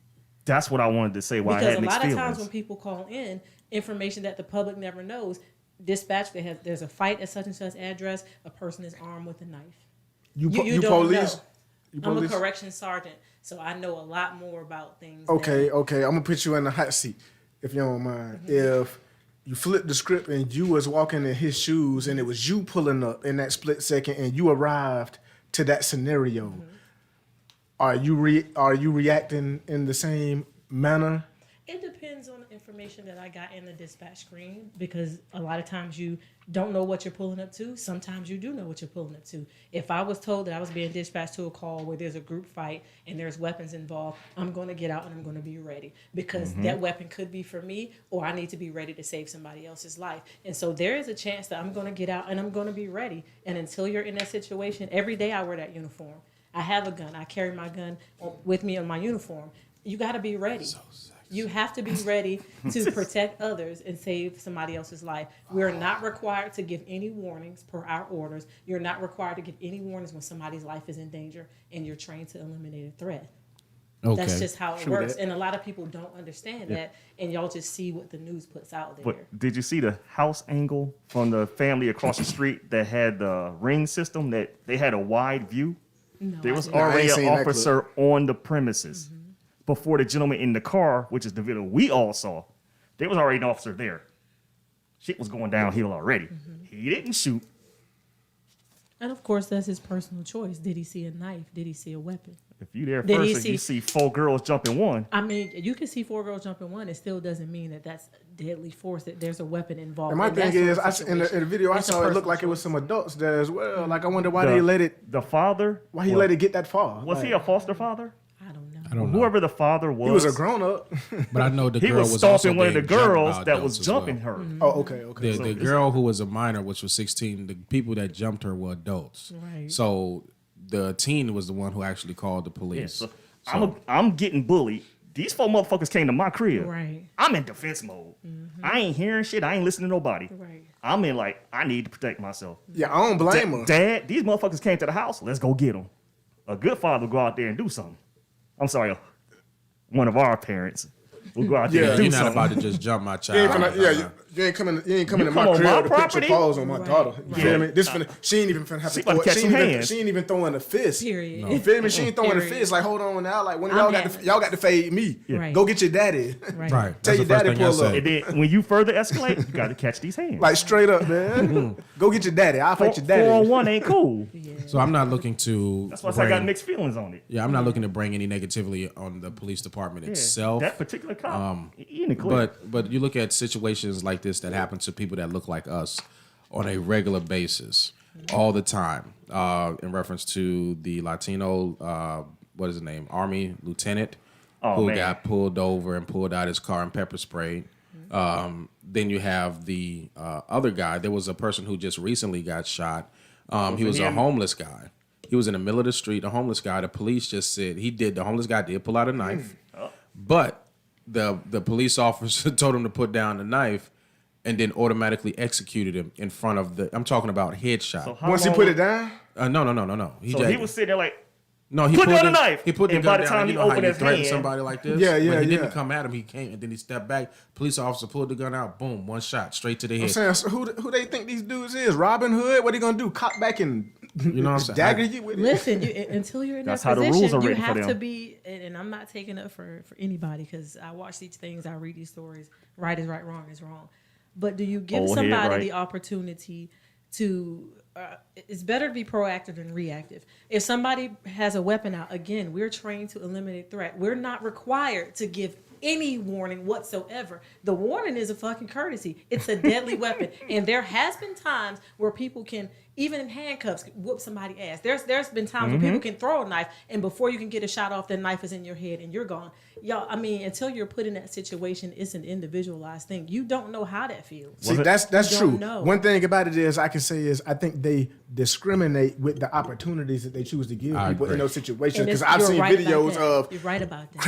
D: That's what I wanted to say. Why I had mixed feelings. Because a lot of times when people call in information that the public never knows, dispatch, there's a fight at such and such address, a person is armed with a knife. You don't
H: police?
G: know. I'm a corrections sergeant, so I know a lot more about things.
H: Okay. I'm gonna put you in the hot seat, if you don't mind. If you flip the script and you was walking in his shoes and it was you pulling up in that split second and you arrived to that scenario, are you reacting in the same manner?
G: It depends on the information that I got in the dispatch screen, because a lot of times you don't know what you're pulling up to. Sometimes you do know what you're pulling up to. If I was told that I was being dispatched to a call where there's a group fight and there's weapons involved, I'm going to get out and I'm going to be ready, because that weapon could be for me, or I need to be ready to save somebody else's life. And so there is a chance that I'm going to get out and I'm going to be ready. And until you're in that situation, every day I wear that uniform. I have a gun. I carry my gun with me in my uniform. You got to be ready. You have to be ready to protect others and save somebody else's life. We're not required to give any warnings per our orders. You're not required to give any warnings when somebody's life is in danger, and you're trained to eliminate a threat. Okay. That's just how it works. And a lot of people don't understand that, and y'all just see what the news puts out there.
D: But did you see the house angle from the family across the street that had the ring system, that they had a wide view?
G: No,
D: there was already an officer on the premises. Before the gentleman in the car, which is the video we all saw, there was already an officer there. Shit was going downhill already. He didn't shoot.
G: And of course, that's his personal choice. Did he see a knife? Did he see a weapon?
D: If you there first and you see 4 girls jumping one.
G: I mean, you can see 4 girls jumping one. It still doesn't mean that that's deadly force, that there's a weapon involved.
H: And my thing is, in the video I saw, it looked like it was some adults there as well. Like, I wonder why they let it.
D: The father?
H: Why he let it get that far?
D: Was he a foster father?
G: I don't know.
E: I don't know.
D: Whoever the father was.
H: He was a grown up.
E: But I know the
D: he
E: girl
D: was
E: also
D: stomping one of the girls that was
E: as
D: jumping
E: well.
D: her.
H: Oh, okay.
E: The girl who was a minor, which was 16, the people that jumped her were adults.
G: Right.
E: So the teen was the one who actually called the police.
D: Yeah, so I'm getting bullied. These 4 motherfuckers came to my crib.
G: Right.
D: I'm in defense mode. I ain't hearing shit. I ain't listening to nobody.
G: Right.
D: I'm in like, I need to protect myself.
H: Yeah, I don't blame her.
D: Dad, these motherfuckers came to the house. Let's go get them. A good father will go out there and do something. I'm sorry, one of our parents will go out there and do
E: You're not
D: something.
E: about to just jump my
H: You
E: child.
H: ain't finna, you ain't coming in
D: come
H: my
D: on
H: crib
D: my
H: to put
D: property?
H: your paws on my daughter. You
D: Yeah.
H: feel me? This finna, she ain't even finna have
D: She
H: to
D: about to
H: throw it.
D: catch some hands.
H: She ain't even throwing a fist.
G: Period.
H: You feel me? She ain't throwing a
G: Period.
H: fist. Like, hold on now. Like, when
G: I'm
H: y'all got to fade me.
G: Right.
H: Go get your daddy.
G: Right.
E: Right.
H: Tell
E: That's
H: your
E: the first
H: daddy
E: thing I
H: pull up.
E: say.
D: And then when you further escalate, you got to catch these hands.
H: Like, straight up, man. Go get your daddy. I'll fight your daddy.
D: 4-on-1 ain't cool.
E: So I'm not looking to.
D: That's why I got mixed feelings on it.
E: Yeah, I'm not looking to bring any negativity on the police department
D: Yeah.
E: itself.
D: That particular cop, he in the clear.
E: But you look at situations like this that happen to people that look like us on a regular basis, all the time. In reference to the Latino, what is his name, Army lieutenant, who got pulled over and pulled out his car and pepper sprayed. Then you have the other guy. There was a person who just recently got shot. He was a homeless guy. He was in the middle of the street, a homeless guy. The police just said the homeless guy did pull out a knife, but the police officer told him to put down the knife and then automatically executed him in front of I'm talking about headshot.
D: So
H: Once he put it down?
E: No. He
D: was sitting there like,
E: he
D: put
E: pulled
D: down the knife.
E: He put the
D: And
E: gun
D: by the
E: down.
D: time
E: And
D: he
E: you know how
D: opened
E: you
D: his
E: threaten
D: hand-
E: somebody like this?
H: Yeah,
E: When he
H: yeah.
E: didn't come at him, he came and then he stepped back. Police officer pulled the gun out. Boom, one shot straight to the
H: I'm
E: head.
H: saying, so who they think these dudes is? Robin Hood? What they gonna do? Cop back and
E: You know what I'm saying?
H: dagger you with it?
G: Listen, until you're in
D: That's
G: that
D: how the
G: position,
D: rules are
G: you
D: written for
G: have
D: them.
G: to be. And I'm not taking up for anybody because I watch these things, I read these stories. Right is right, wrong is wrong. But do you give
D: Old head,
G: somebody
D: right.
G: the opportunity to? It's better to be proactive than reactive. If somebody has a weapon out, again, we're trained to eliminate threat. We're not required to give any warning whatsoever. The warning is a fucking courtesy. It's a deadly weapon. And there has been times where people can, even in handcuffs, whoop somebody's ass. There's been times where people can throw a knife and before you can get a shot off, the knife is in your head and you're gone. Y'all, I mean, until you're put in that situation, it's an individualized thing. You don't know how that feels.
H: See, that's
G: You
H: true.
G: don't know.
H: One thing about it is I can say is I think they discriminate with the opportunities that they choose to give
E: I
H: people in
E: agree.
H: those situations.
G: And
H: Because
G: it's-
H: I've
G: you're
H: seen
G: right about
H: videos
G: that.
H: of
G: You're right about that.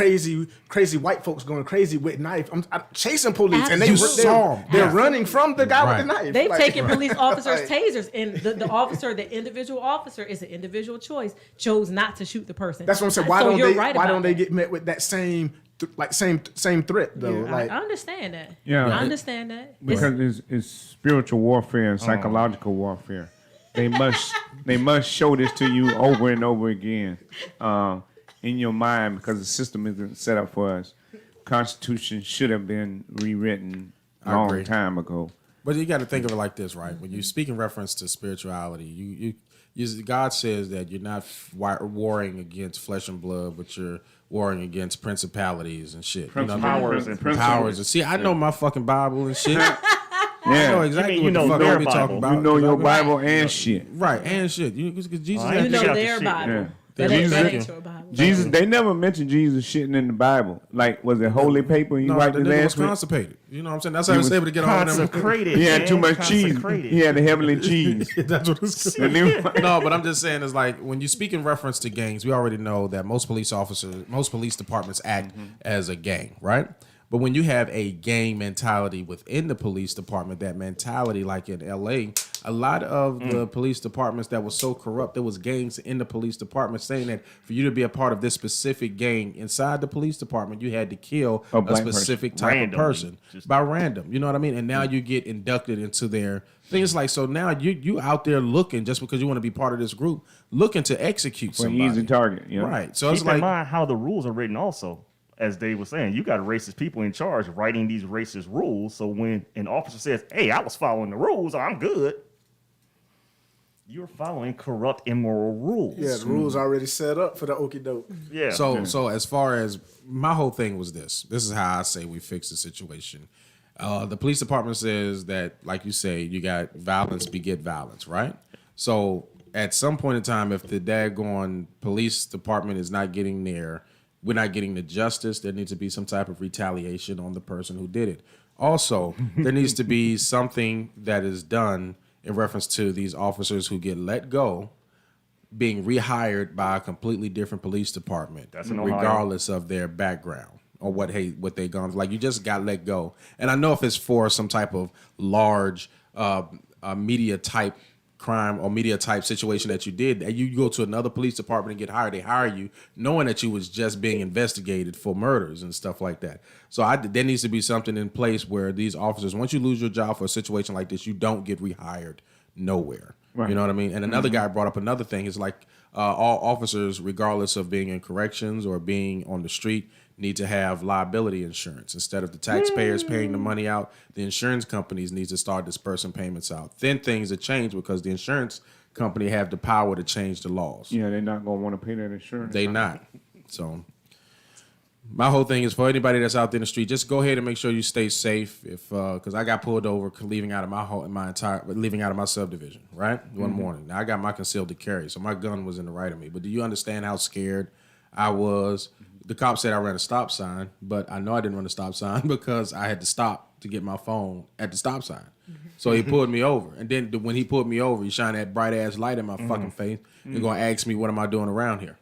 H: crazy white folks going crazy with knife. I'm chasing police and
G: Absolutely.
H: they're running from the guy with the
E: Right.
H: knife.
G: They've
H: Like-
G: taken police officers'
H: Like-
G: tasers, and the officer, the individual officer, is an individual choice, chose not to shoot the person.
H: That's what I'm saying.
G: So
H: Why don't
G: you're
H: they?
G: right
H: Why
G: about
H: don't they
G: that.
H: get met with that same threat though?
G: Yeah,
H: Like
G: I understand that.
F: Yeah.
G: I understand that.
F: Because it's spiritual warfare and psychological warfare. They must show this to you over and over again in your mind because the system isn't set up for us. Constitution should have been rewritten a
E: I
F: long
E: agree.
F: time ago.
E: But you got to think of it like this, right? When you speak in reference to spirituality, God says that you're not warring against flesh and blood, but you're warring against principalities and shit. You know what I mean?
D: Powers and
E: Powers. And see, I know my fucking Bible and shit. I know
F: Yeah,
E: exactly
D: You
E: what
D: know
E: the fuck
D: their
E: we
D: Bible.
E: talking about.
F: you know your
E: 'cause I-
F: Bible and shit.
E: Right, and shit. Because Jesus
D: I
E: had
G: You
D: Check
G: know
D: out the
G: their
D: shit.
G: Bible.
F: Yeah.
G: That ain't
F: Jesus-
G: your Bible.
F: Jesus, they never mentioned Jesus shitting in the Bible. Like, was it holy paper and you
E: No,
F: wiped
E: the
F: his
E: nigga was
F: ass with?
E: constipated. You know what I'm saying? That's how he was able to get all of them.
D: Consecrated.
F: He had
D: man.
F: too much cheese.
D: Consecrated.
F: He had the heavenly cheese.
E: That's what it's
F: The new-
E: No, but I'm just saying is like when you speak in reference to gangs, we already know that most police departments act as a gang, right? But when you have a gang mentality within the police department, that mentality, like in LA, a lot of the police departments that was so corrupt, there was gangs in the police department saying that for you to be a part of this specific gang inside the police department, you had to kill
F: A
E: a
F: black person.
E: specific type
D: Randomly.
E: of person
D: Just-
E: by random. You know what I mean? And now you get inducted into their things like so now you out there looking just because you want to be part of this group, looking to execute
F: for an
E: somebody.
F: easy target. You know?
E: Right. So it's
D: Keep in
E: like
D: mind how the rules are written also. As Dave was saying, you got racist people in charge writing these racist rules. So when an officer says, hey, I was following the rules, I'm good, you're following corrupt, immoral rules.
H: yeah, the rules already set up for the okie doke.
D: Yeah.
E: So as far as my whole thing was this is how I say we fix the situation. The police department says that, like you say, you got violence beget violence, right? So at some point in time, if the daggone police department is not getting there, we're not getting the justice, there needs to be some type of retaliation on the person who did it. Also, there needs to be something that is done in reference to these officers who get let go being rehired by a completely different police department,
D: That's in Ohio.
E: regardless of their background or what they gone. Like, you just got let go. And I know if it's for some type of large media type crime or media type situation that you did, and you go to another police department and get hired, they hire you knowing that you was just being investigated for murders and stuff like that. So there needs to be something in place where these officers, once you lose your job for a situation like this, you don't get rehired nowhere. Right. You know what I mean? And another guy brought up another thing. Is like all officers, regardless of being in corrections or being on the street, need to have liability insurance. Instead of the taxpayers paying the money out, the insurance companies need to start dispersing payments out. Then things have changed because the insurance company have the power to change the laws.
F: Yeah, they're not going to want to pay that insurance.
E: They not. So my whole thing is for anybody that's out there in the street, just go ahead and make sure you stay safe. If because I got pulled over leaving out of my subdivision, right? One morning. Now I got my concealed to carry, so my gun was in the right of me. But do you understand how scared I was? The cop said I ran a stop sign, but I know I didn't run a stop sign because I had to stop to get my phone at the stop sign. So he pulled me over. And then when he pulled me over, he shined that bright ass light in my fucking face and going to ask me, what am I doing around here?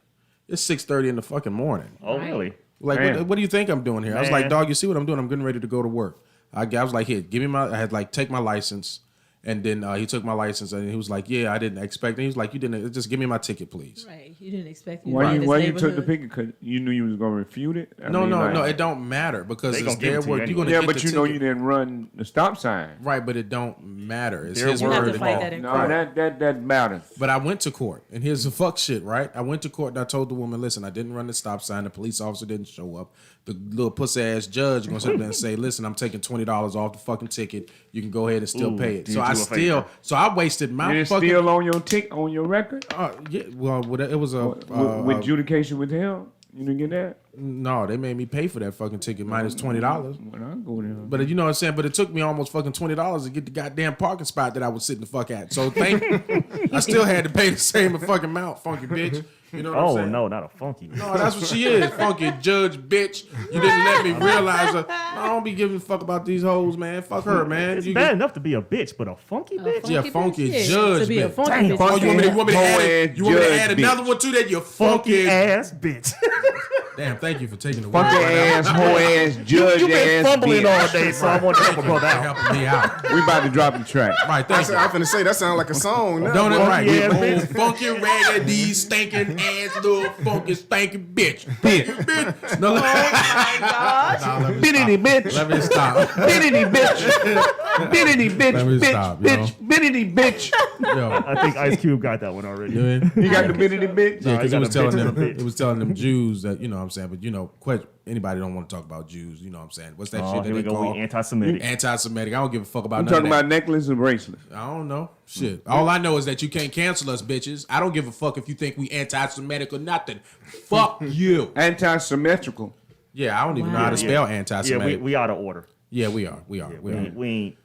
E: It's 6:30 in the fucking morning.
D: Oh, really?
E: Like, what do you think I'm doing here? I was like, dog, you see what I'm doing? I'm getting ready to go to work. I was like, here, I had like, take my license. And then he took my license and he was like, yeah, I didn't expect it. He was like, you didn't, just give me my ticket, please.
G: Right. You didn't expect me.
F: Why you took the ticket? Because you knew you was going to refute it?
E: No, it don't matter because it's their word. You're going to get
F: but you know you didn't run the stop sign.
E: Right, but it don't matter. It's
D: Their
E: his
D: word.
E: word.
G: You have to fight that in court.
F: That matters.
E: But I went to court, and here's the fuck shit, right? I went to court, and I told the woman, listen, I didn't run the stop sign. The police officer didn't show up. The little pussy-ass judge going to sit there and say, listen, I'm taking $20 off the fucking ticket. You can go ahead and still pay it. So I wasted my
F: Is it
E: fucking...
F: still on your on your record?
E: Yeah, well, it was a...
F: with adjudication withheld? You didn't get that?
E: No, they made me pay for that fucking ticket minus $20.
F: When I go there.
E: But you know what I'm saying? But it took me almost fucking $20 to get the goddamn parking spot that I was sitting the fuck at. So I still had to pay the same fucking amount, funky bitch. You know what I'm saying?
D: No, not a funky.
E: No, that's what she is, funky judge bitch. You didn't let me realize her. I don't be giving a fuck about these hoes, man. Fuck her, man.
D: It's bad enough to be a bitch, but a funky bitch?
E: Yeah, funky
G: bitch,
E: judge
G: to be a
E: bitch.
G: funky bitch.
E: Oh, you want me to add another one to that? You funky
D: ass bitch.
E: Damn, thank you for taking the
F: Funky ass, hoe ass, judge
D: You've been
F: ass
D: fumbling
F: bitch.
D: all day, so I want to help a brother out.
E: helping me out.
F: We about to drop the track.
E: Right, thank you.
H: I'm finna say that sounds like a song. Now.
E: Don't it right?
D: Yeah,
E: Yeah, funky raggedy stinking ass little funky stinking bitch. Bitch. No,
G: Oh my gosh.
F: Biddity bitch.
E: let me stop.
F: Biddity bitch. Biddity bitch.
E: Let me
F: Bitch.
E: stop, yo.
F: Bitch. Biddity bitch.
E: Yo.
D: I think Ice Cube got that one already.
E: You
F: got the biddity bitch?
E: Yeah,
D: No,
E: because
D: I
E: it
D: got
E: was
D: a
E: telling
D: bitch
E: them
D: and a bitch.
E: it was telling them Jews that, you know what I'm saying, but anybody don't want to talk about Jews, you know what I'm saying? What's that shit that
D: Here we
E: they
D: go.
E: call
D: We anti-Semitic.
E: anti-Semitic? I don't give a fuck about
F: I'm
E: none
F: talking
E: of that.
F: about necklace and bracelet.
E: I don't know. Shit. All I know is that you can't cancel us, bitches. I don't give a fuck if you think we anti-Semitic or nothing. Fuck you.
F: Anti-symmetrical.
E: Yeah, I don't even know how to spell anti-Semitic.
D: Yeah, we out of order.
E: Yeah, we are. We are.
D: Yeah,
E: we are.
D: we ain't.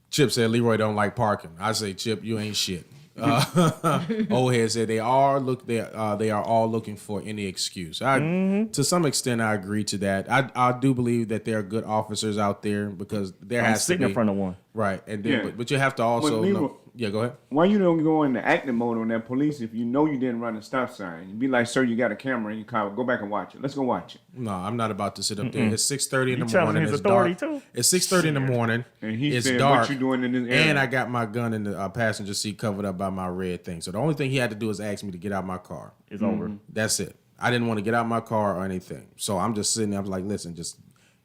E: Chip said Leroy don't like parking. I say, Chip, you ain't shit. Old head said they are all looking for any excuse. To some extent, I agree to that. I do believe that there are good officers out there because there
D: I'm
E: has to
D: sitting
E: be
D: in front of one.
E: right, and then,
F: Yeah.
E: but you have to also
F: Leroy-
E: know. Yeah, go ahead.
F: Why you don't go into acting mode on that police if you know you didn't run a stop sign? You be like, sir, you got a camera in your car. Go back and watch it. Let's go watch it.
E: No, I'm not about to sit up there. It's 6:30 in
D: You
E: the
D: challenging
E: morning.
D: his
E: It's
D: authority,
E: dark.
D: too?
E: It's 6:30 in the morning.
F: And he
E: it's
F: said,
E: dark.
F: what you doing in this area?
E: And I got my gun in the passenger seat covered up by my red thing. So the only thing he had to do is ask me to get out my car.
D: It's over.
E: That's it. I didn't want to get out my car or anything. So I'm just sitting there. I was like, listen,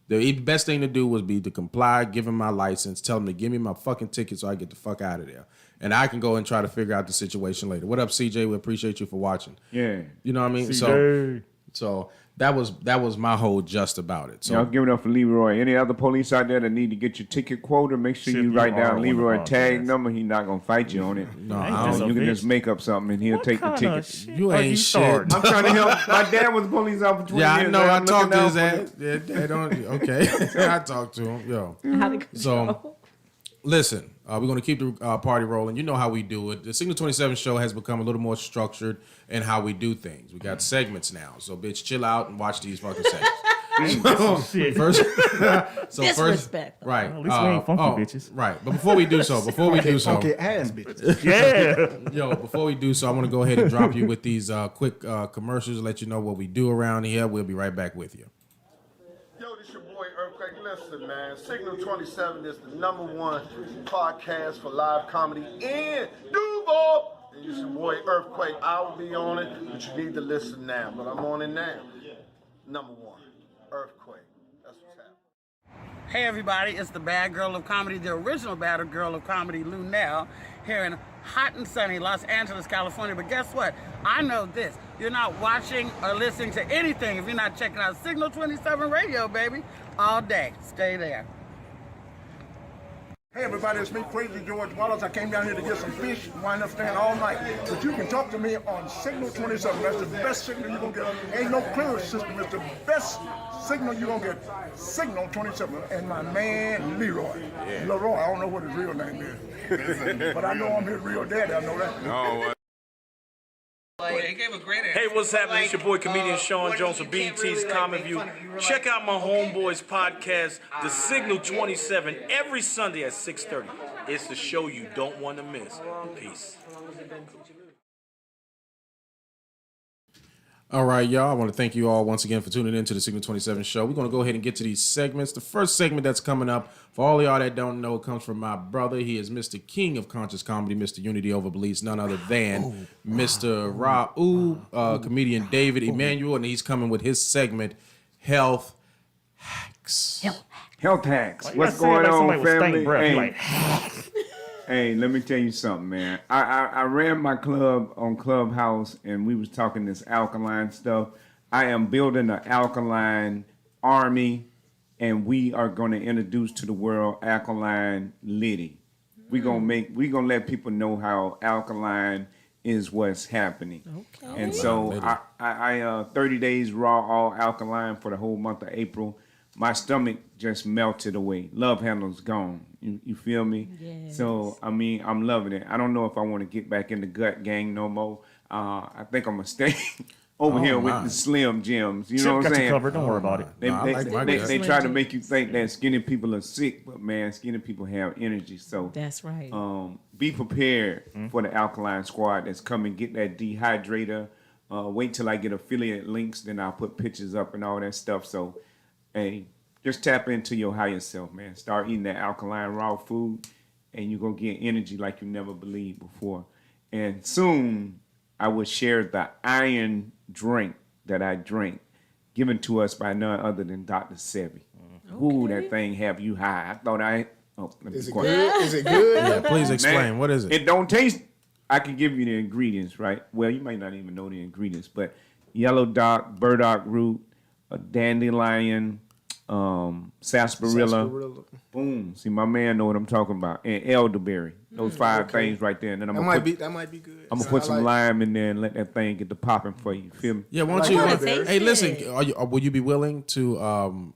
E: the best thing to do was be to comply, give him my license, tell him to give me my fucking ticket so I get the fuck out of there. And I can go and try to figure out the situation later. What up, CJ? We appreciate you for watching.
F: Yeah.
E: You know what I mean?
D: CJ.
E: So that was my whole just about it. So
F: Y'all give it up for Leroy. Any other police out there that need to get your ticket quota, make sure
D: Chip,
F: you
D: you
F: write
D: are
F: down
D: one
F: Leroy
D: of
F: tag
D: us.
F: number. He's not gonna fight you on it.
E: No,
D: I ain't
E: I
D: just
E: don't,
D: a
F: You can
D: bitch.
F: just make up something and he'll
D: What
F: take the
D: kind
F: ticket.
D: of shit
E: You
D: are
E: ain't
D: you
E: shit.
D: starting?
F: I'm trying to help. My dad was a police officer for 20
E: yeah, I
F: years.
E: know.
F: I'm
E: I
F: looking
E: talked to
F: out
E: his
F: for
E: ass. Yeah, they don't. Okay, I talked to him. Yo,
G: Out of
E: So-
G: control.
E: listen, we're going to keep the party rolling. You know how we do it. The Signal 27 show has become a little more structured in how we do things. We got segments now. So, bitch, chill out and watch these fucking segments.
D: Shit.
E: First,
G: Disrespect.
E: right?
D: At least we ain't funky bitches.
E: Right, but before we do so,
H: Funky ass bitches.
D: Yeah.
E: yo, before we do so, I want to go ahead and drop you with these quick commercials to let you know what we do around here. We'll be right back with you.
K: Yo, this your boy Earthquake. Listen, man. Signal 27 is the #1 podcast for live comedy in Duval. And it's your boy Earthquake. I will be on it, but you need to listen now. But I'm on it now. #1, Earthquake. That's what's happening.
L: Hey everybody, it's the bad girl of comedy, the original bad girl of comedy, Lunell, here in hot and sunny Los Angeles, California. But guess what? I know this. You're not watching or listening to anything if you're not checking out Signal 27 Radio, baby, all day. Stay there.
M: Hey everybody, it's me, Crazy George Wallace. I came down here to get some fish, wind up staying all night. But you can talk to me on Signal 27. That's the best signal you're gonna get. Ain't no clearance system. It's the best signal you're gonna get. Signal 27. And my man, Leroy. Leroy, I don't know what his real name is. But I know I'm his real daddy, I know that.
N: Hey, what's happening? It's your boy, comedian Sean Jones from BET's Common View. Check out my homeboys podcast, The Signal 27, every Sunday at 6:30. It's the show you don't want to miss. Peace.
E: All right, y'all. I want to thank you all once again for tuning in to the Signal 27 show. We're going to go ahead and get to these segments. The first segment that's coming up, for all of y'all that don't know, comes from my brother. He is Mr. King of Conscious Comedy, Mr. Unity Over Beliefs, none other than Mr. Raul, comedian David Emanuel, and he's coming with his segment, Health Hax.
F: Health Hax.
D: Why you
F: What's
D: gotta say it
F: going
D: like
F: on,
D: somebody with stank
F: family?
D: breath?
F: Hey,
D: You like,
F: hey, let me tell you something, man. I ran my club on Clubhouse, and we was talking this alkaline stuff. I am building an alkaline army, and we are going to introduce to the world alkaline Liddy. We gonna let people know how alkaline is what's happening. Okay. And so I 30 days raw all alkaline for the whole month of April. My stomach just melted away. Love handle's gone. You feel me?
G: Yes.
F: So I mean, I'm loving it. I don't know if I want to get back in the gut gang no more. I think I'm gonna stay over here with the Slim Jims. You know what I'm saying?
D: Covered. Don't worry about it.
F: They try to make you think that skinny people are sick, but man, skinny people have energy. So
G: That's right.
F: be prepared for the alkaline squad that's coming. Get that dehydrator. Wait till I get affiliate links, then I'll put pictures up and all that stuff. So, hey, just tap into your higher self, man. Start eating that alkaline raw food, and you're gonna get energy like you never believed before. And soon, I will share the iron drink that I drink, given to us by none other than Dr. Sebi. Ooh, that thing have you high. I thought let me
H: Is
F: be
H: it
F: quiet.
H: good? Is it good?
E: Yeah, please explain.
F: Man,
E: What is it?
F: It don't taste. I can give you the ingredients, right? Well, you might not even know the ingredients, but yellow dock, burdock root, a dandelion, sarsaparilla. Boom. See, my man know what I'm talking about. And elderberry. Those five things right there. And then I'm
H: That might be good.
F: I'm gonna put some lime in there and let that thing get the popping for you. Feel me?
E: Yeah, won't
H: Like
E: you?
H: elderberry.
E: Hey, listen. Would you be willing to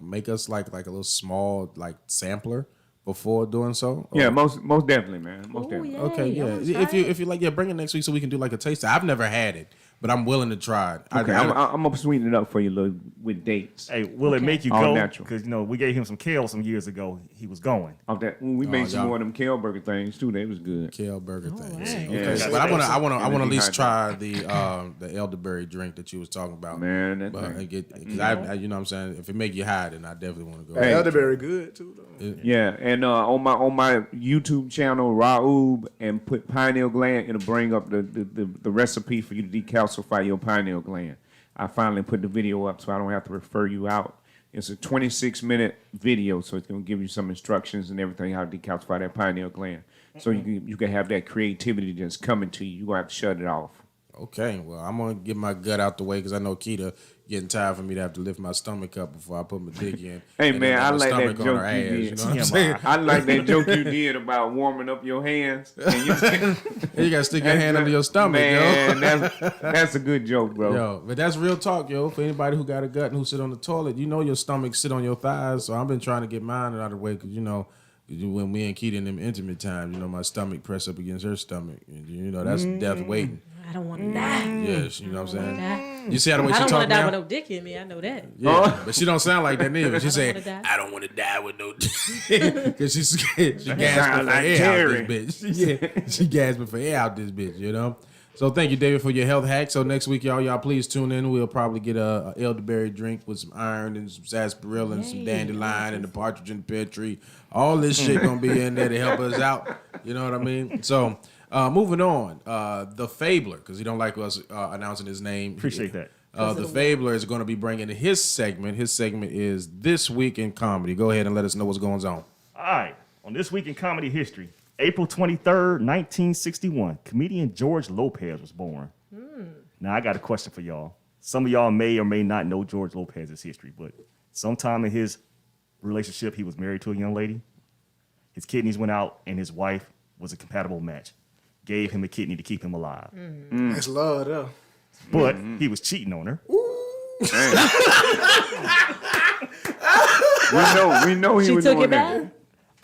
E: make us like a little small sampler before doing so?
F: Yeah, most definitely, man. Most definitely.
G: Yeah.
E: Okay, yeah. If you like, bring it next week so we can do like a taster. I've never had it, but I'm willing to try it.
F: Okay, I'm gonna sweeten it up for you, little with dates.
D: hey, will it make you
F: All
D: go?
F: natural.
D: Because we gave him some kale some years ago. He was going.
F: Off that, we made some
E: y'all-
F: more of them kale burger things too. They was good.
E: kale burger thing.
G: right.
E: Okay,
F: Yeah.
E: but I want to at least
F: Dehydrated.
E: try the elderberry drink that you was talking about.
F: Man, that
E: But
F: thing.
E: because I you know what I'm saying, if it make you high, then I definitely want to go.
F: Hey.
H: Elderberry good too, though.
F: Yeah, and on my YouTube channel, Raoub, and put pineal gland, it'll bring up the recipe for you to decalcify your pineal gland. I finally put the video up so I don't have to refer you out. It's a 26-minute video, so it's gonna give you some instructions and everything how to decalcify that pineal gland. So you can have that creativity just coming to you. You gonna have to shut it off.
E: Okay, well, I'm gonna get my gut out the way because I know Keita getting tired for me to have to lift my stomach up before I put my dick in.
F: Hey
E: and
F: man,
E: then
F: I
E: my
F: like that
E: stomach on
F: joke
E: her
F: you
E: ass,
F: did.
E: you know what I'm saying?
F: I like that joke you did about warming up your hands. And
E: You gotta stick your hand under your stomach,
F: man,
E: yo.
F: that's a good joke, bro.
E: Yo, but that's real talk, yo. For anybody who got a gut and who sit on the toilet, your stomach sit on your thighs. So I've been trying to get mine out of the way because when we and Keita in them intimate times, my stomach press up against her stomach, and that's death waiting.
G: don't want to die.
E: Yes, you know what I'm saying?
G: Die.
E: You see how the way
G: I
E: she
G: don't
E: talk
G: want to die
E: now?
G: with no dick in me. I know that.
E: Yeah, but she don't sound like that neither. She said,
G: wanna die.
E: "I don't want to die with no," because she's scared. She gasping for
F: like
E: air
F: Carrie.
E: out this bitch. Yeah, she gasping for air out this bitch. You know. So thank you, David, for your health hack. So next week, y'all please tune in. We'll probably get a elderberry drink with some iron and some sarsaparilla and some dandelion and the partridge in the pear tree. All this shit gonna be in there to help us out. You know what I mean? So moving on, the Fabler, because he don't like us announcing his name.
D: Appreciate that.
E: The Fabler is going to be bringing his segment. His segment is This Week in Comedy. Go ahead and let us know what's going on.
D: All right. On This Week in Comedy History, April 23rd, 1961, comedian George Lopez was born. Now, I got a question for y'all. Some of y'all may or may not know George Lopez's history, but sometime in his relationship, he was married to a young lady. His kidneys went out, and his wife was a compatible match. Gave him a kidney to keep him alive.
H: That's love, though.
D: But he was cheating on her.
F: we know he
G: She
F: was
G: took
F: doing
G: it
F: that.
G: back?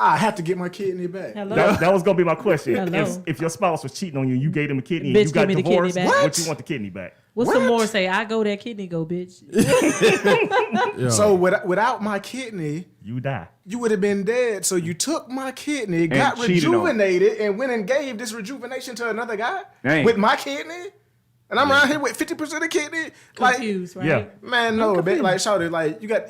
H: I have to get my kidney back.
G: Hello?
D: That was going to be my question.
G: Hello?
D: If your spouse was cheating on you, you gave him a kidney,
G: Bitch,
D: and you got
G: give me the kidney
D: divorced,
G: back.
D: what you want the kidney back?
G: What's some more say? I go that kidney go, bitch.
E: Yeah.
H: So without my kidney,
D: You die.
H: you would have been dead. So you took my kidney, got
F: cheated on.
H: rejuvenated, and went and gave this rejuvenation to another guy
F: Dang.
H: with my kidney? And I'm around here with 50% of kidney? Like,
G: Confused, right?
D: Yeah.
H: man, no,
G: I'm
H: babe, like,
G: confused.
H: shawty, like, you got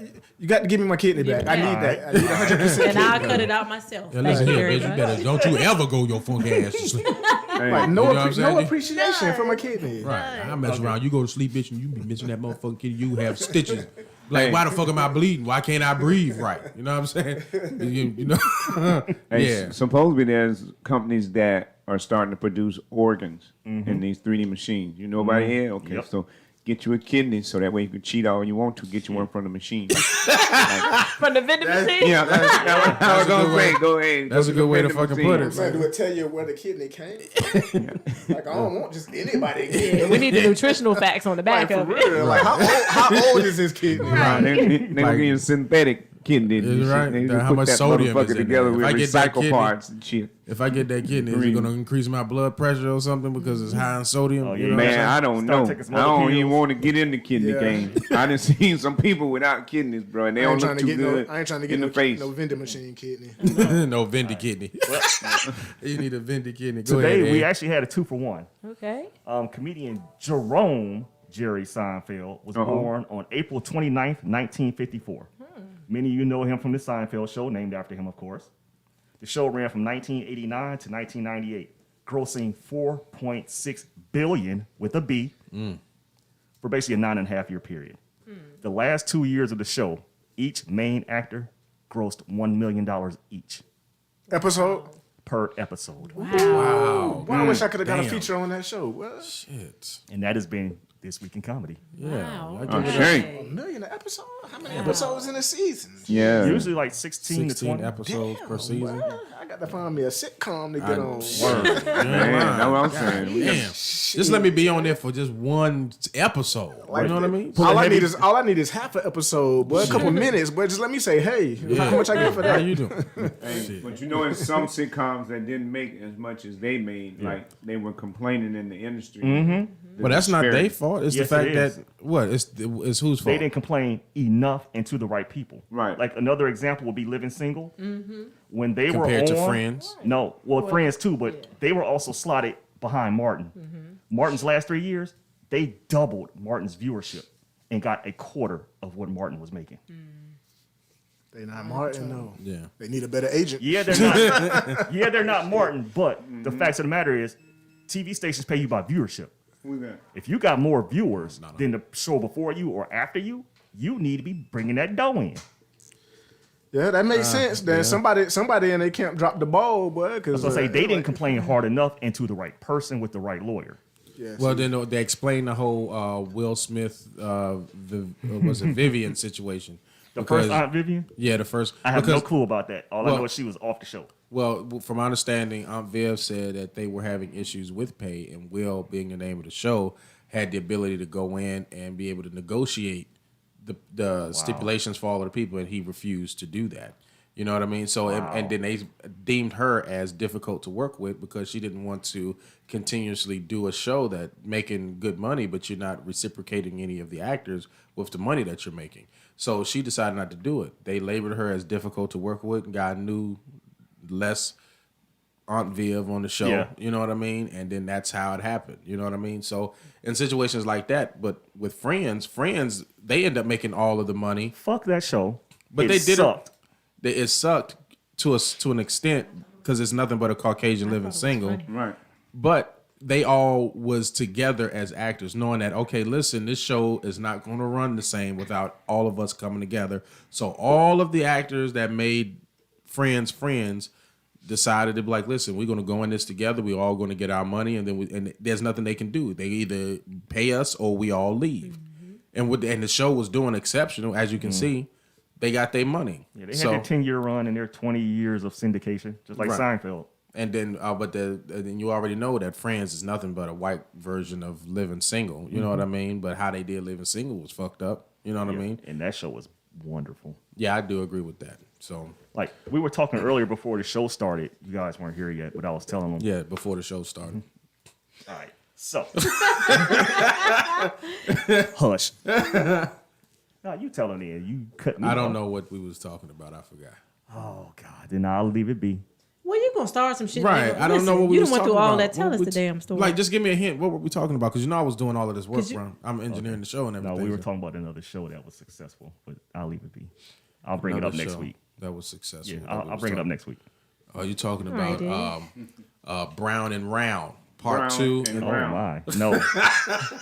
H: to give me my kidney back. I need that. I need 100%
G: And I'll
H: kidney.
G: cut it out myself.
E: Yeah,
G: Thank
E: listen
G: you
E: here,
G: very
E: bitch. You
G: much.
E: better don't you ever go your funky ass to sleep.
H: Like,
E: You know what I'm saying?
H: no appreciation for my kidney.
E: Right. I mess around. You go to sleep, bitch, and you be missing that motherfucking kid. You have stitches. Like, why the fuck am I bleeding? Why can't I breathe right? You know what I'm saying? You know?
F: Hey,
E: Yeah.
F: supposedly there's companies that are starting to produce organs in these 3D machines. You know about it? Okay,
D: Yep.
F: so get you a kidney so that way you can cheat all you want to. Get you one from the machine.
G: From the vending machine?
F: Yeah, that's what I was
E: a
F: gonna
E: good way.
F: say. Go ahead.
E: That's
F: Go
E: a good way to
F: the
E: fucking
F: vending
E: put it.
F: machine.
H: Do it tell you where the kidney came? Like, I don't want just anybody
G: Yeah,
H: kidney.
G: we need the nutritional facts on the back
H: Like,
G: of
H: for
G: it.
H: real. Like, how old is his kidney?
F: Right, they gonna give you a synthetic kidney.
E: Is it right?
F: They
E: How
F: put
E: much
F: that
E: sodium is
F: motherfucker
E: in
F: together
E: there?
F: with
E: If I get that
F: recycle
E: kidney-
F: parts and shit.
E: If I get that kidney, is it
F: Green.
E: going to increase my blood pressure or something because it's high in sodium?
D: Oh,
E: You
D: yeah.
E: know what I'm
F: Man,
E: saying?
F: I don't
D: Start
F: know.
D: taking some
F: I
D: other
F: don't even
D: pills.
F: want to get in the kidney
H: Yeah.
F: game. I done seen some people without kidneys, bro, and they
H: I
F: don't
H: ain't
F: look
H: trying to
F: too
H: get
F: good
H: I ain't trying to get
F: in the face.
H: no vending machine kidney.
E: No Vendy kidney. You need a Vendy kidney. Go
D: Today,
E: ahead,
D: we
E: Ed.
D: actually had a 2-for-1.
G: Okay.
D: Comedian Jerry Seinfeld was born on April 29th, 1954. Many of you know him from the Seinfeld show, named after him, of course. The show ran from 1989 to 1998, grossing $4.6 billion with a B for basically a 9.5-year period. The last 2 years of the show, each main actor grossed $1 million each
H: Episode?
D: per episode.
E: Wow.
H: Well, I wish I could have got a
E: Damn.
H: feature on that show. What?
E: Shit.
D: And that has been This Week in Comedy.
E: Yeah.
G: Wow.
E: I
F: Oh,
E: give it
F: shame.
H: A million an episode? How many episodes in a season?
F: Yeah.
D: Usually like 16 to
E: 16
D: 20.
E: episodes per season.
H: Well, I got to find me a sitcom to get on.
E: Word.
F: Man, that's what I'm saying. We got-
E: Damn. Just let me be on there for just one episode. You know what I mean?
H: All I need is half an episode, boy, a couple minutes, but just let me say, hey, how much I get for
E: How
H: that?
E: you doing?
F: Hey, but you know, in some sitcoms that didn't make as much as they made, like they were complaining in the industry.
E: But that's not their fault. It's
D: Yes,
E: the fact
D: it is.
E: that what? It's whose fault?
D: They didn't complain enough and to the right people.
F: Right.
D: Like another example would be Living Single. When they
E: Compared
D: were
E: to
D: on,
E: Friends?
D: No, well, Friends too, but they were also slotted behind Martin. Martin's last 3 years, they doubled Martin's viewership and got a quarter of what Martin was making.
H: They not Martin, no.
E: Yeah.
H: They need a better agent.
D: Yeah, they're not. Yeah, they're not Martin. But the facts of the matter is, TV stations pay you by viewership.
F: Who's that?
D: If you got more viewers than the show before you or after you, you need to be bringing that dough in.
H: Yeah, that makes sense. Then somebody in their camp dropped the ball, boy. Because
D: So I say they didn't complain hard enough and to the right person with the right lawyer.
H: Yeah,
E: Well, then they explained the whole Will Smith, was it Vivian situation?
D: The first Aunt Vivian?
E: Yeah, the first.
D: I have no
E: because-
D: clue about that. All I know is she was off the show.
E: Well, from my understanding, Aunt Viv said that they were having issues with pay, and Will, being the name of the show, had the ability to go in and be able to negotiate the stipulations for all of the people, and he refused to do that. You know what I mean? So, and then they deemed her as difficult to work with because she didn't want to continuously do a show that making good money, but you're not reciprocating any of the actors with the money that you're making. So she decided not to do it. They labeled her as difficult to work with and got new, less Aunt Viv on the show.
D: Yeah.
E: You know what I mean? And then that's how it happened. You know what I mean? So in situations like that, but with Friends, they end up making all of the money.
D: Fuck that show.
E: But
D: It sucked.
E: It sucked to an extent because it's nothing but a Caucasian living single.
F: Right.
E: But they all was together as actors, knowing that, okay, listen, this show is not going to run the same without all of us coming together. So all of the actors that made Friends decided to be like, listen, we're going to go in this together. We're all going to get our money, and then and there's nothing they can do. They either pay us or we all leave. And the show was doing exceptional, as you can see. They got their money.
D: Yeah, they had their 10-year run and their 20 years of syndication, just like Seinfeld.
E: And then, then you already know that Friends is nothing but a white version of Living Single. You know what I mean? But how they did Living Single was fucked up. You know what I mean?
D: And that show was wonderful.
E: Yeah, I do agree with that. So,
D: like, we were talking earlier before the show started. You guys weren't here yet, but I was telling them.
E: Yeah, before the show started.
D: All right. So. Hush. No, you telling me. You cut me
E: I don't
D: off.
E: know what we was talking about. I forgot.
D: Oh, God. Then I'll leave it be.
G: Well, you gonna start some shit.
E: Right. I don't know what we
G: you
E: was
G: went
E: talking
G: through all
E: about.
G: that. Tell us the damn story.
E: Like, just give me a hint. What were we talking about? Because I was doing all of this work, bro. I'm engineering the show and everything.
D: No, we were talking about another show that was successful, but I'll leave it be. I'll bring it up next week.
E: That was successful.
D: Yeah, I'll bring it up next week.
E: Oh, you talking
G: All
E: about
G: right,
E: Brown and Round Part
F: Brown
E: 2?
F: and
D: Oh,
F: Round.
D: my. No.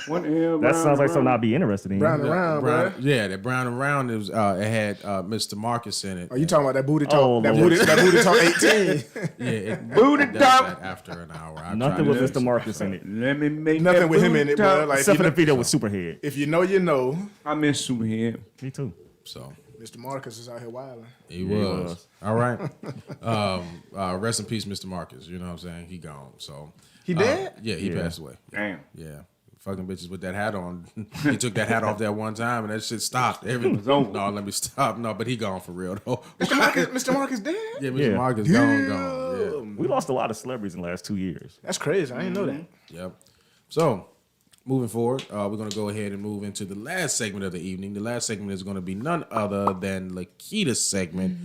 F: What the hell?
D: That sounds like something I'd be interested in.
H: Brown and round, bro.
E: Yeah, that Brown and Round, it had Mr. Marcus in it.
H: Are you talking about that booty talk?
D: Oh,
H: that
D: Lord.
H: booty talk 18.
E: Yeah, it
F: Booty
E: does
F: talk.
E: that after an hour.
D: Nothing with Mr. Marcus in it.
F: Let me make
H: Nothing
F: that
H: with him
F: booty
H: in it,
F: talk.
H: bro. Like,
D: Except
H: if
D: for
H: you
D: the video with Superhead.
H: If you know, you know.
F: I miss Superhead.
D: Me too.
E: So
H: Mr. Marcus is out here wilding.
E: he was. All right. Rest in peace, Mr. Marcus. You know what I'm saying? He gone. So
H: He dead?
E: Yeah, he passed away.
F: Damn.
E: Yeah. Fucking bitches with that hat on. He took that hat off that one time and that shit stopped.
F: was over.
E: No, let me stop. No, but he gone for real though.
H: Mr. Marcus dead?
E: Yeah, Mr.
D: Yeah.
E: Marcus gone.
D: We lost a lot of celebrities in the last 2 years.
H: That's crazy. I didn't know that.
E: Yeah. Yep. So, moving forward, we're going to go ahead and move into the last segment of the evening. The last segment is going to be none other than Lakita's segment,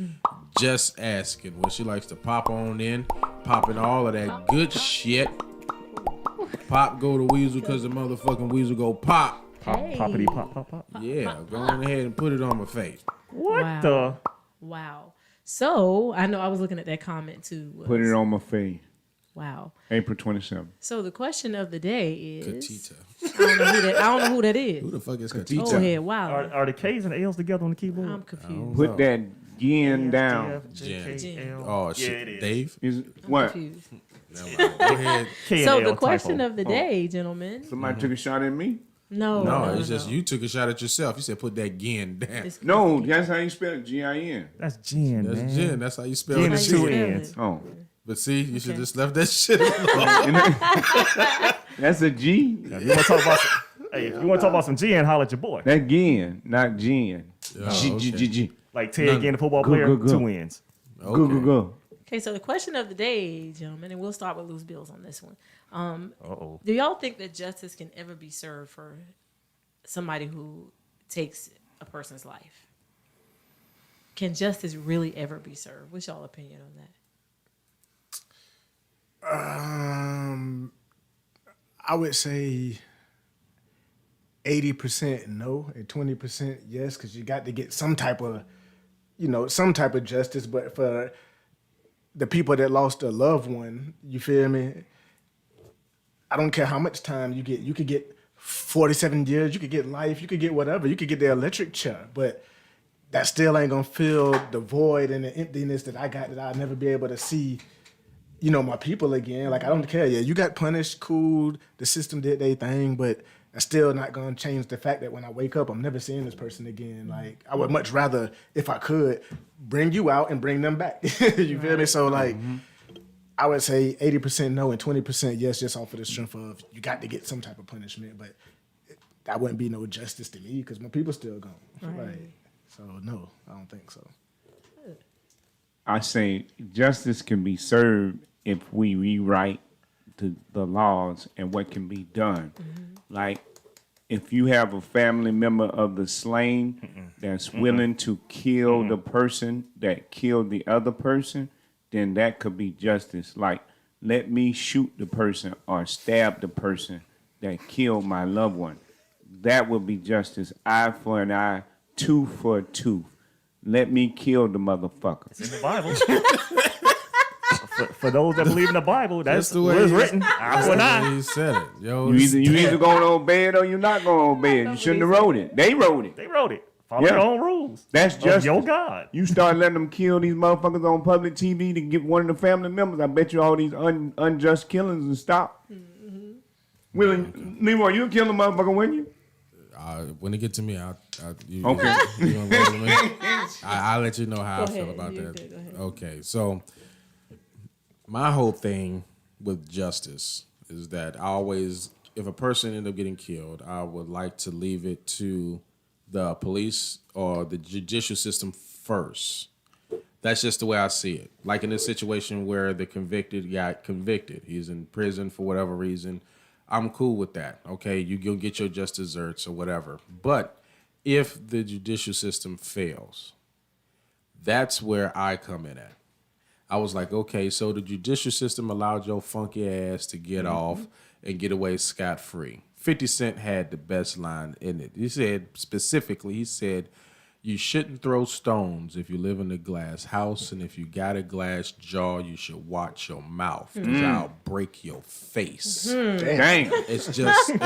E: Just Asking, where she likes to pop on in, popping all of that good shit. Pop go to Weasel because the motherfucking Weasel go pop.
D: Poppity pop, pop, pop.
E: Yeah, go on ahead and put it on my face.
D: What
G: Wow.
D: the?
G: Wow. So I know I was looking at that comment too.
F: Put it on my face.
G: Wow.
F: April 27th.
G: So the question of the day is,
E: Katita.
G: I don't know who that is.
E: Who the fuck is
G: Go
E: Katita?
G: ahead. Wow.
D: Are the K's and L's together on the keyboard?
G: I'm confused.
F: Put that yen down.
E: Jen. Oh, shit.
D: Yeah, it is.
E: Dave?
F: Is
G: I'm
F: what?
G: confused.
E: Never mind. Go ahead.
D: K and
G: So
D: L
G: the question
D: typo.
G: of the day, gentlemen.
F: Somebody took a shot at me?
G: No.
E: No, it's just you took a shot at yourself. You said put that gin down.
G: It's-
F: No, that's how you spell it. Gin.
D: That's Jen,
E: That's
D: man.
E: gin. That's how you spell
D: Jen
E: it.
D: is
G: How you
D: two
G: spell
D: N's.
G: it?
F: Oh,
E: But see, you should
G: Okay.
E: just left that shit alone.
F: that's a G.
D: If you want to talk about if you want to talk about some Jen, holler at your boy.
F: That gin, not gin.
E: Oh,
F: G,
E: okay.
F: G, G, G.
D: Like Ted Ginn, the football player,
F: go.
D: 2 wins.
F: Go, go, go.
G: Okay, so the question of the day, gentlemen, and we'll start with loose bills on this one.
D: Uh-oh.
G: Do y'all think that justice can ever be served for somebody who takes a person's life? Can justice really ever be served? What's y'all opinion on that?
H: I would say 80% no and 20% yes, because you got to get some type of, some type of justice. But for the people that lost a loved one, you feel me? I don't care how much time you get. You could get 47 years, you could get life, you could get whatever. You could get the electric chair, but that still ain't gonna fill the void and the emptiness that I got, that I'll never be able to see, my people again. Like, I don't care. Yeah, you got punished, cool, the system did their thing, but that's still not gonna change the fact that when I wake up, I'm never seeing this person again. Like, I would much rather, if I could, bring you out and bring them back. You feel me? So, like, I would say 80% no and 20% yes, just off of the strength of you got to get some type of punishment, but that wouldn't be no justice to me because my people still gone.
G: Right.
H: So, no, I don't think so.
F: I say justice can be served if we rewrite the laws and what can be done. Like, if you have a family member of the slain that's willing to kill the person that killed the other person, then that could be justice. Like, let me shoot the person or stab the person that killed my loved one. That would be justice. Eye for an eye, tooth for a tooth. Let me kill the motherfucker.
D: It's in the Bible. for those that believe in the Bible, that's
E: the
D: what
E: way
D: it's
E: he-
D: written. Eye for an eye.
E: He said it. Yo,
F: You either gonna obey it or you're not gonna obey it. You shouldn't have wrote it. They wrote it.
D: They wrote it. Follow your own rules.
F: That's just
D: your God.
F: You start letting them kill these motherfuckers on public TV to get one of the family members. I bet you all these unjust killings will stop. Leroy, you kill a motherfucker, wouldn't you?
E: When it get to me,
F: Okay.
E: you gonna roll with me? I'll let you know how I feel about that.
G: go ahead.
E: Okay, so my whole thing with justice is that if a person ended up getting killed, I would like to leave it to the police or the judicial system first. That's just the way I see it. Like in this situation where the convicted got convicted, he's in prison for whatever reason. I'm cool with that. Okay, you'll get your just desserts or whatever. But if the judicial system fails, that's where I come in at. I was like, okay, so the judicial system allowed your funky ass to get off and get away scot-free. 50 Cent had the best line in it. He said, you shouldn't throw stones if you live in a glass house, and if you got a glass jaw, you should watch your mouth, because I'll break your face.
F: Dang.
E: It's just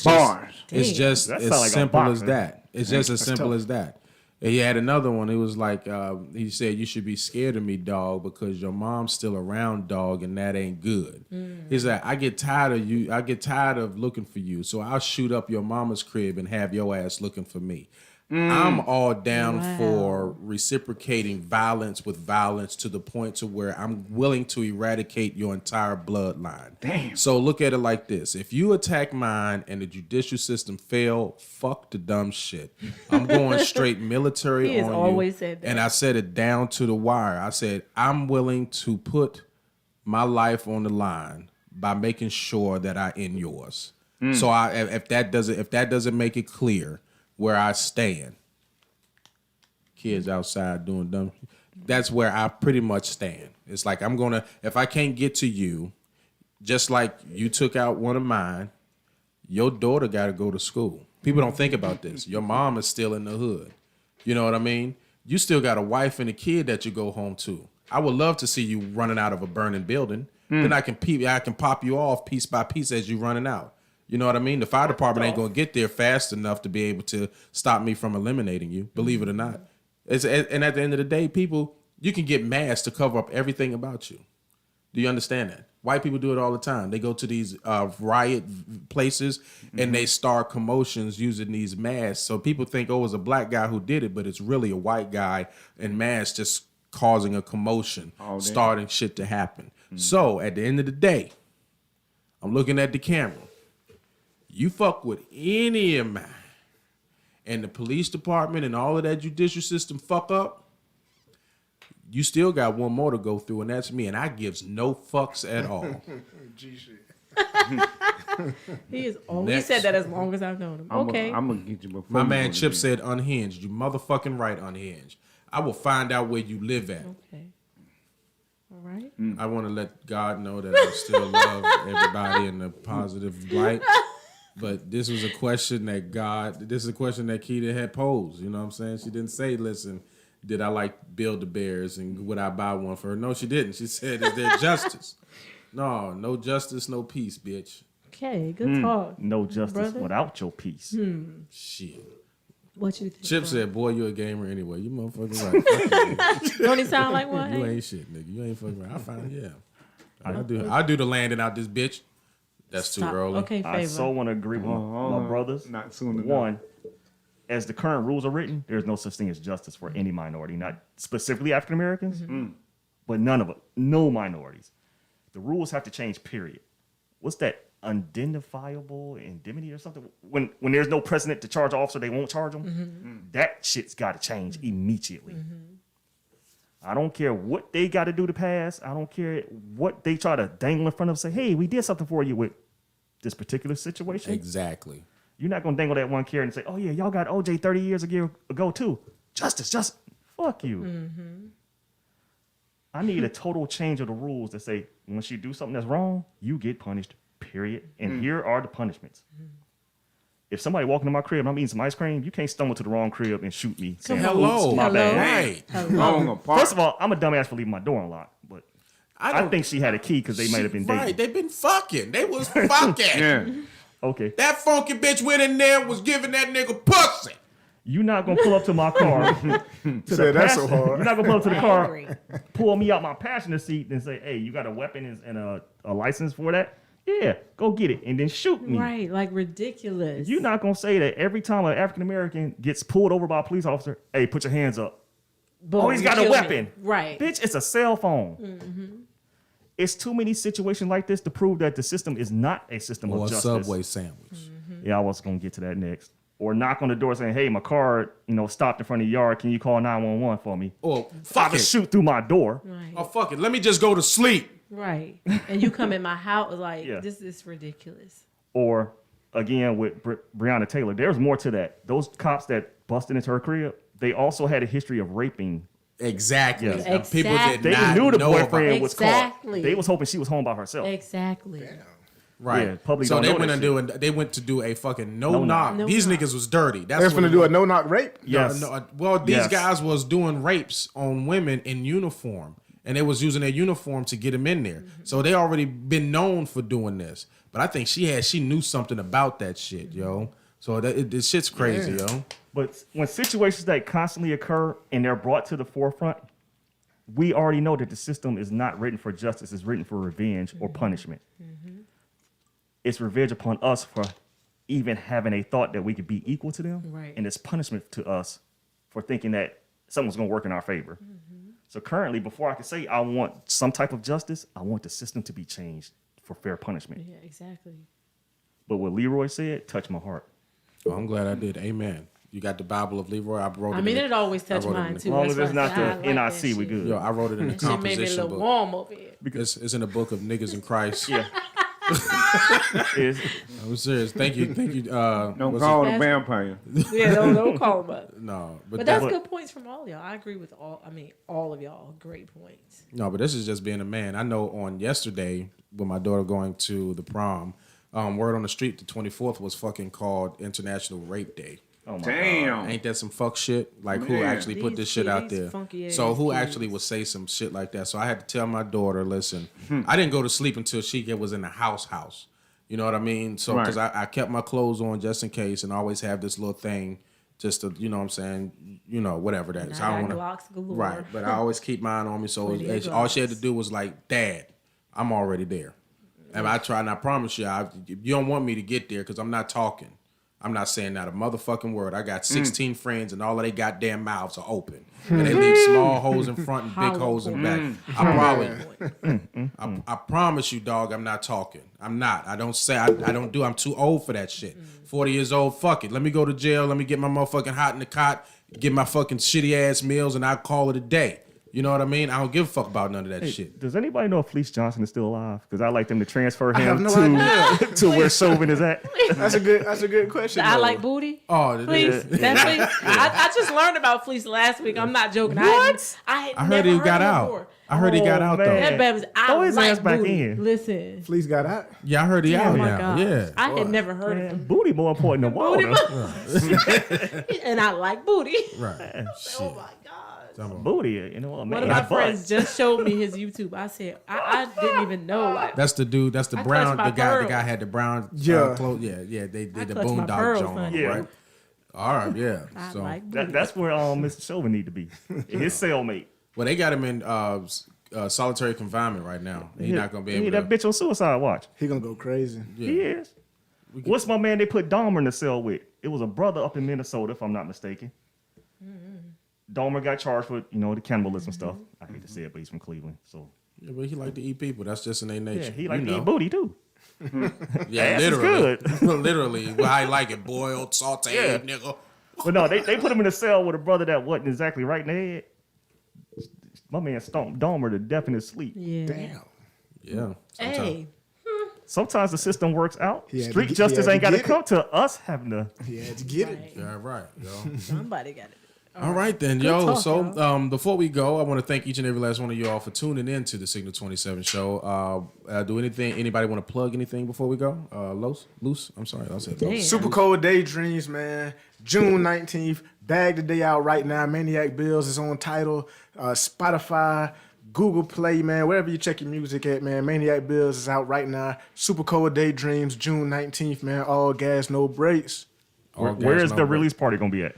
F: Bars.
E: it's just
D: That
E: as
D: sound like a
E: simple as
D: boxer.
E: that. It's just as simple as that. And he had another one. It was like he said, "You should be scared of me, dog, because your mom's still around, dog, and that ain't good." He's like, "I get tired of you. I get tired of looking for you, so I'll shoot up your mama's crib and have your ass looking for me." I'm all down for reciprocating violence with violence to the point to where I'm willing to eradicate your entire bloodline.
F: Damn.
E: So look at it like this. If you attack mine and the judicial system fail, fuck the dumb shit. I'm going straight military
G: He has
E: on
G: always
E: you.
G: said that.
E: And I said it down to the wire. I said, I'm willing to put my life on the line by making sure that I end yours. So if that doesn't make it clear where I stand, kids outside doing dumb, that's where I pretty much stand. It's like if I can't get to you, just like you took out one of mine, your daughter got to go to school. People don't think about this. Your mom is still in the hood. You know what I mean? You still got a wife and a kid that you go home to. I would love to see you running out of a burning building. Then I can pop you off piece by piece as you running out. You know what I mean? The fire department ain't gonna get there fast enough to be able to stop me from eliminating you. Believe it or not. And at the end of the day, people, you can get masks to cover up everything about you. Do you understand that? White people do it all the time. They go to these riot places and they start commotions using these masks. So people think, oh, it was a black guy who did it, but it's really a white guy in masks just causing a commotion, starting shit to happen. So at the end of the day, I'm looking at the camera. You fuck with any of mine, and the police department and all of that judicial system fuck up, you still got one more to go through, and that's me, and I gives no fucks at all.
G: He is always said that as long as I've known him.
F: I'm
G: Okay.
F: gonna get you before.
E: My
F: you
E: man
F: go to
E: Chip
F: bed.
E: said unhinged. You motherfucking right, unhinged. I will find out where you live at.
G: Okay. All right.
E: I want to let God know that I still love everybody in a positive light. But this was a question that Keita had posed. You know what I'm saying? She didn't say, listen, did I like Build-A-Bears and would I buy one for her? No, she didn't. She said, is there justice? No justice, no peace, bitch.
G: Okay. Good talk.
D: No justice
G: brother.
D: without your peace.
E: Shit.
G: What you think?
E: Chip
G: bro?
E: said, boy, you a gamer anyway. You motherfucking right. Fuck you.
G: Don't he sound like one?
E: You ain't shit, nigga. You ain't fucking right. I find I do the landing out this bitch. That's too
G: Stop.
E: early.
G: Okay,
D: I
G: Fabe.
D: so want to agree with my brothers.
F: Not soon enough.
D: One, as the current rules are written, there's no such thing as justice for any minority, not specifically African Americans, but no minorities. The rules have to change, period. What's that? Unidentifiable indemnity or something? When there's no precedent to charge an officer, they won't charge them. That shit's got to change immediately. I don't care what they got to do to pass. I don't care what they try to dangle in front of and say, hey, we did something for you with this particular situation.
E: Exactly.
D: You're not going to dangle that one carrot and say, oh, yeah, y'all got OJ 30 years ago too. Justice. Fuck you.
G: Mm-hmm.
D: I need a total change of the rules to say, once you do something that's wrong, you get punished, period. And here are the punishments. If somebody walking in my crib and I'm eating some ice cream, you can't stumble to the wrong crib and shoot me. Saying,
E: Hello.
D: "Oops, my bad."
E: Right.
F: Hello.
D: First of all, I'm a dumbass for leaving my door unlocked, but I think she had a key because they might have been dating.
E: Right, they've been fucking. They was fucking.
F: Yeah.
D: Okay.
E: That funky bitch went in there, was giving that nigga pussy.
D: You're not gonna pull up to my car.
H: Said that's so hard.
D: You're not gonna pull up to the car, pull me out my passenger seat, and say, "Hey, you got a weapon and a license for that? Yeah, go get it, and then shoot me."
G: Right, like ridiculous.
D: You're not gonna say that every time an African American gets pulled over by a police officer. Hey, put your hands up.
G: Boom,
D: Oh, he's got a
G: kill
D: weapon.
G: me. Right.
D: Bitch, it's a cell phone.
G: Mm-hmm.
D: It's too many situations like this to prove that the system is not a system
E: Or
D: of
E: a
D: justice.
E: Subway sandwich.
D: Yeah, I was gonna get to that next. Or knock on the door saying, "Hey, my car, stopped in front of your yard. Can you call 911 for me?"
E: Or
D: I
E: fuck
D: can
E: it.
D: shoot through my door.
G: Right.
E: Oh, fuck it. Let me just go to sleep.
G: Right. And you come in my house like,
D: Yeah.
G: this is ridiculous.
D: Or again with Breonna Taylor, there's more to that. Those cops that busted into her crib, they also had a history of raping.
E: Exactly.
D: Yes.
E: And people did
D: They
E: not
D: knew the
E: know about
D: boyfriend
E: it.
D: was caught.
G: Exactly.
D: They was hoping she was home by herself.
G: Exactly.
E: Right.
D: Yeah, public
E: so
D: don't
E: they
D: know
E: went
D: that
E: and they went to do a fucking
D: No
E: no-knock.
G: knock.
E: These
G: No knock.
E: niggas was dirty. That's
H: They're
E: what
H: finna
E: it
H: do a
E: was.
H: no-knock rape?
D: Yes.
E: Well, these
D: Yes.
E: guys was doing rapes on women in uniform, and they was using their uniform to get them in there. So they already been known for doing this. But I think she knew something about that shit, yo. So this shit's crazy, yo.
D: But when situations that constantly occur and they're brought to the forefront, we already know that the system is not written for justice. It's written for revenge or punishment. It's revenge upon us for even having a thought that we could be equal to them.
G: Right.
D: And it's punishment to us for thinking that something's going to work in our favor. So currently, before I can say I want some type of justice, I want the system to be changed for fair punishment.
G: Yeah, exactly.
D: But what Leroy said touched my heart.
E: Well, I'm glad I did. Amen. You got the Bible of Leroy. I wrote it.
G: I mean,
E: in
G: it always
E: I
G: touched
E: wrote it
G: mine
E: in
G: too.
D: As long
G: That's
D: as it's
G: why I
D: not
G: said I
D: the
G: like that
D: NIC, we
G: shit.
D: good.
E: Yo, I wrote it in the
G: That shit made me a
E: composition
G: little
E: book.
G: warm over here.
E: It's in the book of niggas in Christ.
D: Yeah.
E: I'm serious. Thank you.
F: Don't
E: what's
F: call
E: it-
F: the vampire.
G: Yeah, don't call them up.
E: No,
G: But that's good points from all y'all. I agree with all of y'all. Great points.
E: No, but this is just being a man. I know on yesterday with my daughter going to the prom, word on the street, the 24th was fucking called International Rape Day.
D: Oh my
F: Damn.
E: God. Ain't that some fuck shit? Like who
F: Man.
E: actually put this shit out
G: These
E: there?
G: funky ass
E: So who
G: kids.
E: actually would say some shit like that? So I had to tell my daughter, listen, I didn't go to sleep until she was in the house. You know what I mean? So because I kept my clothes on just in case, and I always have this little thing just to, you know what I'm saying, whatever that is.
G: And I
E: don't
G: got
E: want
G: Glocks galore.
E: Right, but I always keep mine on me. So
G: Plenty of
E: all she had to
G: Glocks.
E: do was like, Dad, I'm already there. And I try, and I promise you, you don't want me to get there because I'm not talking. I'm not saying not a motherfucking word. I got 16 friends and all of their goddamn mouths are open. And they leave small holes in front and big holes in back. I promise you, dog, I'm not talking. I'm not. I don't say, I don't do, I'm too old for that shit. 40 years old, fuck it. Let me go to jail. Let me get my motherfucking hot in the cot, get my fucking shitty ass meals, and I'll call it a day. You know what I mean? I don't give a fuck about none of that shit.
D: Does anybody know if Fleece Johnson is still alive? Because I like them to transfer
H: I have
D: him
H: no
D: to,
H: idea.
D: to where Chauvin is at.
H: That's a good question.
G: I
H: though.
G: like booty.
E: Oh,
G: Fleece. That Fleece. I just learned about Fleece last week. I'm not joking. I had
E: I heard
G: never
E: he got
G: of him
E: out.
G: before.
E: I heard he got out, though.
D: man.
G: That baby's
D: Throw
G: I
D: his
G: like
D: ass back
G: booty.
D: in.
G: Listen.
H: Fleece got out.
E: Yeah, I heard he
G: Oh
E: out
G: my
E: now.
G: God.
E: Yeah.
G: I had never heard of
D: Man,
G: him.
D: booty more important than water.
G: And I like booty.
E: Right.
G: Oh my God.
D: Booty, you know what, man.
G: One of my
D: butt.
G: friends just showed me his YouTube. I said, I didn't even know. Like,
E: That's the dude. That's the
G: I
E: brown.
G: clutched
E: The
G: my
E: guy.
G: pearl.
E: The guy had the brown.
H: Yeah.
E: Clothes. Yeah. They did the
G: clutched my
E: boondock
G: pearls,
E: joint,
G: honey.
D: Yeah.
E: right? All right. Yeah.
G: I
E: So,
G: like booty.
D: That's where Mr. Chauvin need to be. His cellmate.
E: well, they got him in solitary confinement right now. He's not gonna be able
D: That
E: to.
D: bitch on suicide watch.
H: He gonna go crazy.
D: He is. What's my man they put Dahmer in the cell with? It was a brother up in Minnesota, if I'm not mistaken. Dahmer got charged with, the cannibalism stuff. I hate to say it, but he's from Cleveland. So
E: Yeah, but he like to eat people. That's just in their nature.
D: yeah, he like
E: you
D: to
E: know.
D: eat booty too.
E: Yeah,
D: Ass is
E: literally.
D: good.
E: Literally. Well, I like it. Boiled, sauteed,
D: Yeah.
E: nigga.
D: But no, they put him in a cell with a brother that wasn't exactly right in the head. My man stomped Dahmer to death in his sleep.
G: Yeah.
H: Damn.
E: Yeah.
G: Hey.
D: Sometimes the system works out.
H: He had to
D: Street
H: get-
D: justice
H: he had
D: ain't
H: to
D: got to
H: get
D: come to us having to.
H: He had to get it.
E: Yeah, right. Yo.
G: Somebody got it.
E: All right then,
G: Good
E: yo.
G: talk,
E: So
G: y'all.
E: before we go, I want to thank each and every last one of you all for tuning in to the Signal 27 show. Do anybody want to plug anything before we go? Loose? I'm sorry, I said Los.
H: Super Cold Daydreams, man. June 19th. Bag the day out right now. Maniac Bills is on Tidal, Spotify, Google Play, man. Wherever you check your music at, man. Maniac Bills is out right now. Super Cold Daydreams, June 19th, man. All gas, no brakes.
D: Where is the release party gonna be at?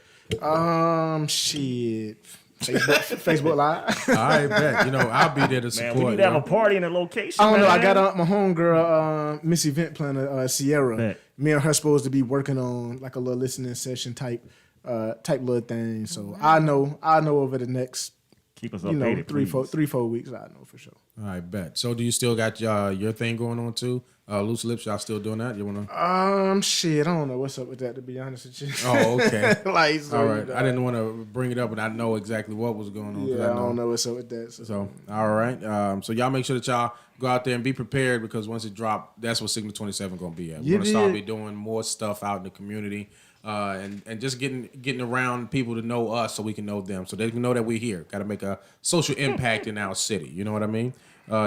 H: Shit. Facebook Live.
E: I bet. You know, I'll be there to support.
D: Man, we need to have a party in a location.
H: I don't know. I
D: man.
H: got my homegirl, Miss Event Planner, Sierra.
D: Bet.
H: Me and her supposed to be working on like a little listening session type little thing. So I know over the next
D: Keep us updated,
H: three, 4 weeks. I know for sure.
E: I bet. So do you still got your thing going on too? Loose Lips, y'all still doing that? You wanna?
H: Shit, I don't know what's up with that, to be honest with you.
E: Oh, okay.
H: Like, so,
E: all right. I didn't want to bring it up, but I know exactly what was going on.
H: Yeah, I don't know what's up with that.
E: So all right. So y'all make sure that y'all go out there and be prepared, because once it drops, that's what Signal 27 gonna be at. We're gonna start be doing more stuff out in the community. And just getting around people to know us so we can know them, so they can know that we're here. Got to make a social impact in our city. You know what I mean?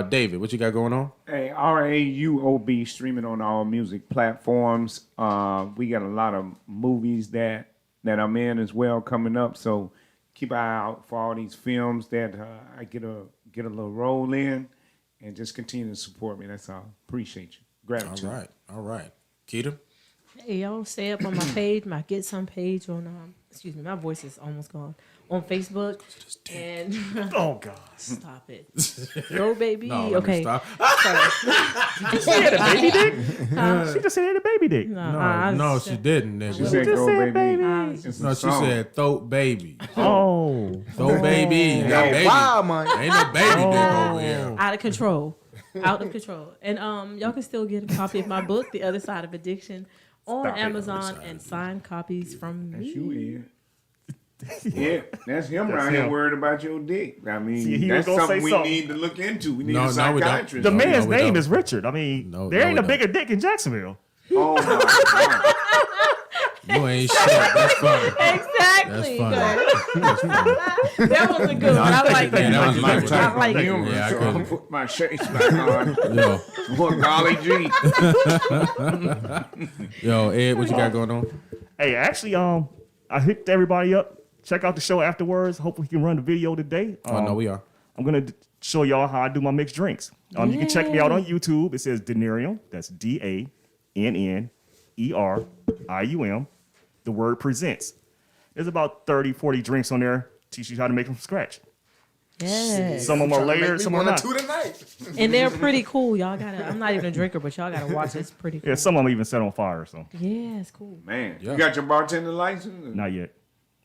E: David, what you got going on?
F: Hey, RAUOB streaming on all music platforms. We got a lot of movies that I'm in as well coming up. So keep an eye out for all these films that I get a little role in, and just continue to support me. That's all. Appreciate you. Gratitude.
E: All right. Keita?
G: Hey, y'all stay up on my page, my Get Some page on, excuse me, my voice is almost gone, on Facebook. And
D: oh, God.
G: Stop it. No, baby.
E: No,
G: okay.
E: stop.
D: Did you say it a baby dick? She just said it a baby dick.
E: No, she didn't, nigga.
F: She said go baby.
E: No, she said throat baby.
D: Oh.
E: Throat baby. Got baby.
H: Wow, man.
E: Ain't no baby dick over here.
G: Out of control. Out of control. And y'all can still get a copy of my book, The Other Side of Addiction, on Amazon, and signed copies from me.
F: That's you, Ed. Yeah, that's him around here worried about your dick. I mean,
D: See,
F: that's something we need to look into. We need a psychiatrist.
D: The man's name is Richard. I mean, there ain't a bigger dick in Jacksonville.
F: Oh, my God.
E: You ain't shit. That's funny.
G: Exactly.
E: That's funny.
G: That was a good one. I like that.
E: That was
F: my
E: a good
F: type
E: one.
F: of humor.
E: Yeah, I
F: So
E: couldn't.
F: I'll put my shades back on.
E: Yo.
F: What golly gee.
E: Yo, Ed, what you got going on?
D: Hey, actually, I hooked everybody up. Check out the show afterwards. Hopefully, we can run the video today.
E: No, we are.
D: I'm gonna show y'all how I do my mixed drinks. You can check me out on YouTube. It says Denerium. That's DANNERIUM. The word presents. There's about 30, 40 drinks on there. Teach you how to make them from scratch.
G: Yes.
D: Some of them are layered, some are not.
G: And they're pretty cool. Y'all gotta, I'm not even a drinker, but y'all gotta watch it. It's pretty cool.
D: Yeah, some of them even set on fire. So
G: Yeah, it's cool.
F: Man, you got your bartender license?
D: not yet.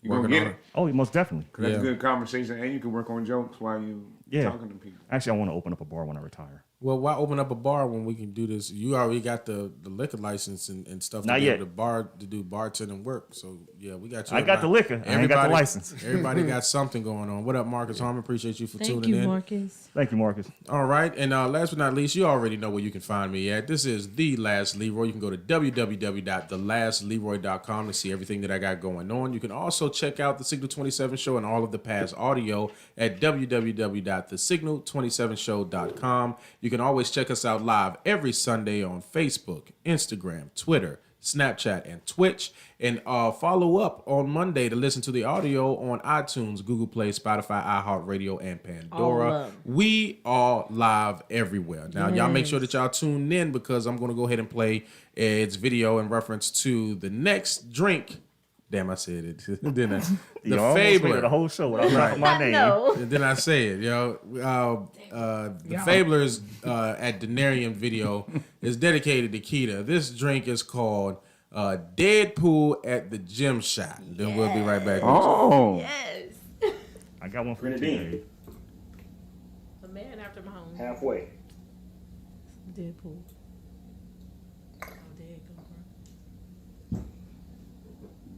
F: You gonna get it?
D: Oh, most definitely.
F: That's a good conversation, and you can work on jokes while you talking to people.
D: Actually, I want to open up a bar when I retire.
E: Well, why open up a bar when we can do this? You already got the liquor license and stuff.
D: Not
E: to
D: yet.
E: The bar to do bartending work. So yeah, we got you.
D: I got the liquor. I ain't got the license.
E: Everybody got something going on. What up, Marcus Harmon? Appreciate you for tuning
G: Thank you,
E: in.
G: Marcus.
D: Thank you, Marcus.
E: All right, and last but not least, you already know where you can find me at. This is The Last Leroy. You can go to www.thelastleroy.com to see everything that I got going on. You can also check out the Signal 27 show and all of the past audio at www.thesignal27show.com. You can always check us out live every Sunday on Facebook, Instagram, Twitter, Snapchat, and Twitch. And follow up on Monday to listen to the audio on iTunes, Google Play, Spotify, iHeartRadio, and Pandora. We are live everywhere. Now, y'all make sure that y'all tune in, because I'm going to go ahead and play Ed's video in reference to the next drink. Damn, I said it. Didn't I? The Fabler.
D: The whole show without my name.
E: And then I say it, yo. The Fabler's at Denerium video is dedicated to Keita. This drink is called Deadpool at the Gym Shot. Then we'll be right back.
F: Oh.
G: Yes.
D: I got one for Nadine.
G: A man after my own.
D: Halfway.
G: Deadpool. Oh, there you go, bro.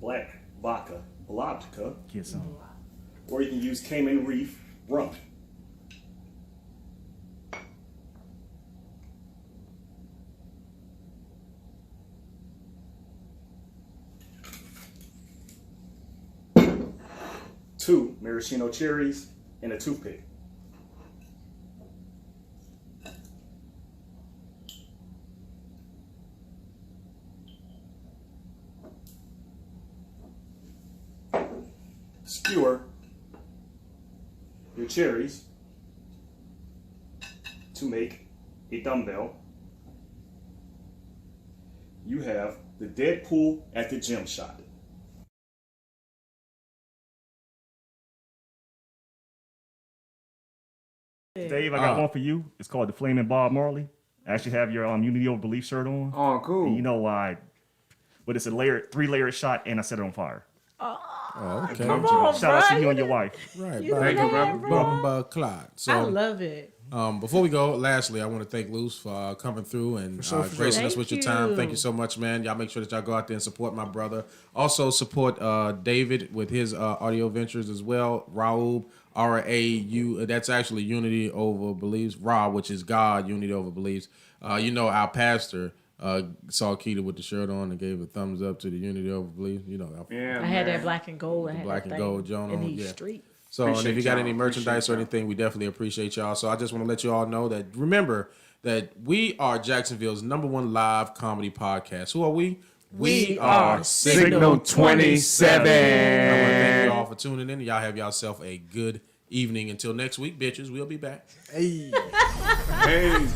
D: Black vodka, Lakita.
G: Get some.
D: Or you can use Cayman Reef rum. 2 maraschino cherries, and a toothpick. Skewer your cherries to make a dumbbell. You have the Deadpool at the gym shot. Dave, I got one for you. It's called the Flaming Bob Marley. I actually have your Unity Over Belief shirt on.
F: Oh, cool.
D: And you know why? But it's a 3-layer shot, and I set it on fire.
E: Oh, okay.
G: Come on,
D: Shout out to
G: bro.
D: you and your wife.
E: Right.
G: You
F: Thank you, brother.
E: Bumba Clot. So,
G: I love it.
E: Before we go, lastly, I want to thank Luce for coming through and gracing us with your time. Thank you so much, man. Y'all make sure that y'all go out there and support my brother. Also support David with his audio ventures as well. Raub, R-A-U. That's actually Unity Over Beliefs. Ra, which is God, Unity Over Beliefs. You know, our pastor saw Keita with the shirt on and gave a thumbs up to the Unity Over Beliefs. You know,
G: I had that black and gold. I had
E: black
G: that
E: and
G: thing
E: gold Joan
G: in
E: on.
G: these
E: Yeah.
G: streets.
E: So, and if you got any merchandise or anything, we definitely appreciate y'all. So I just want to let you all know that, remember that we are Jacksonville's #1 live comedy podcast. Who are we? We are
F: Signal 27.
E: I want to thank you all for tuning in. Y'all have yourself a good evening. Until next week, bitches, we'll be back.
H: Hey.
F: Hey.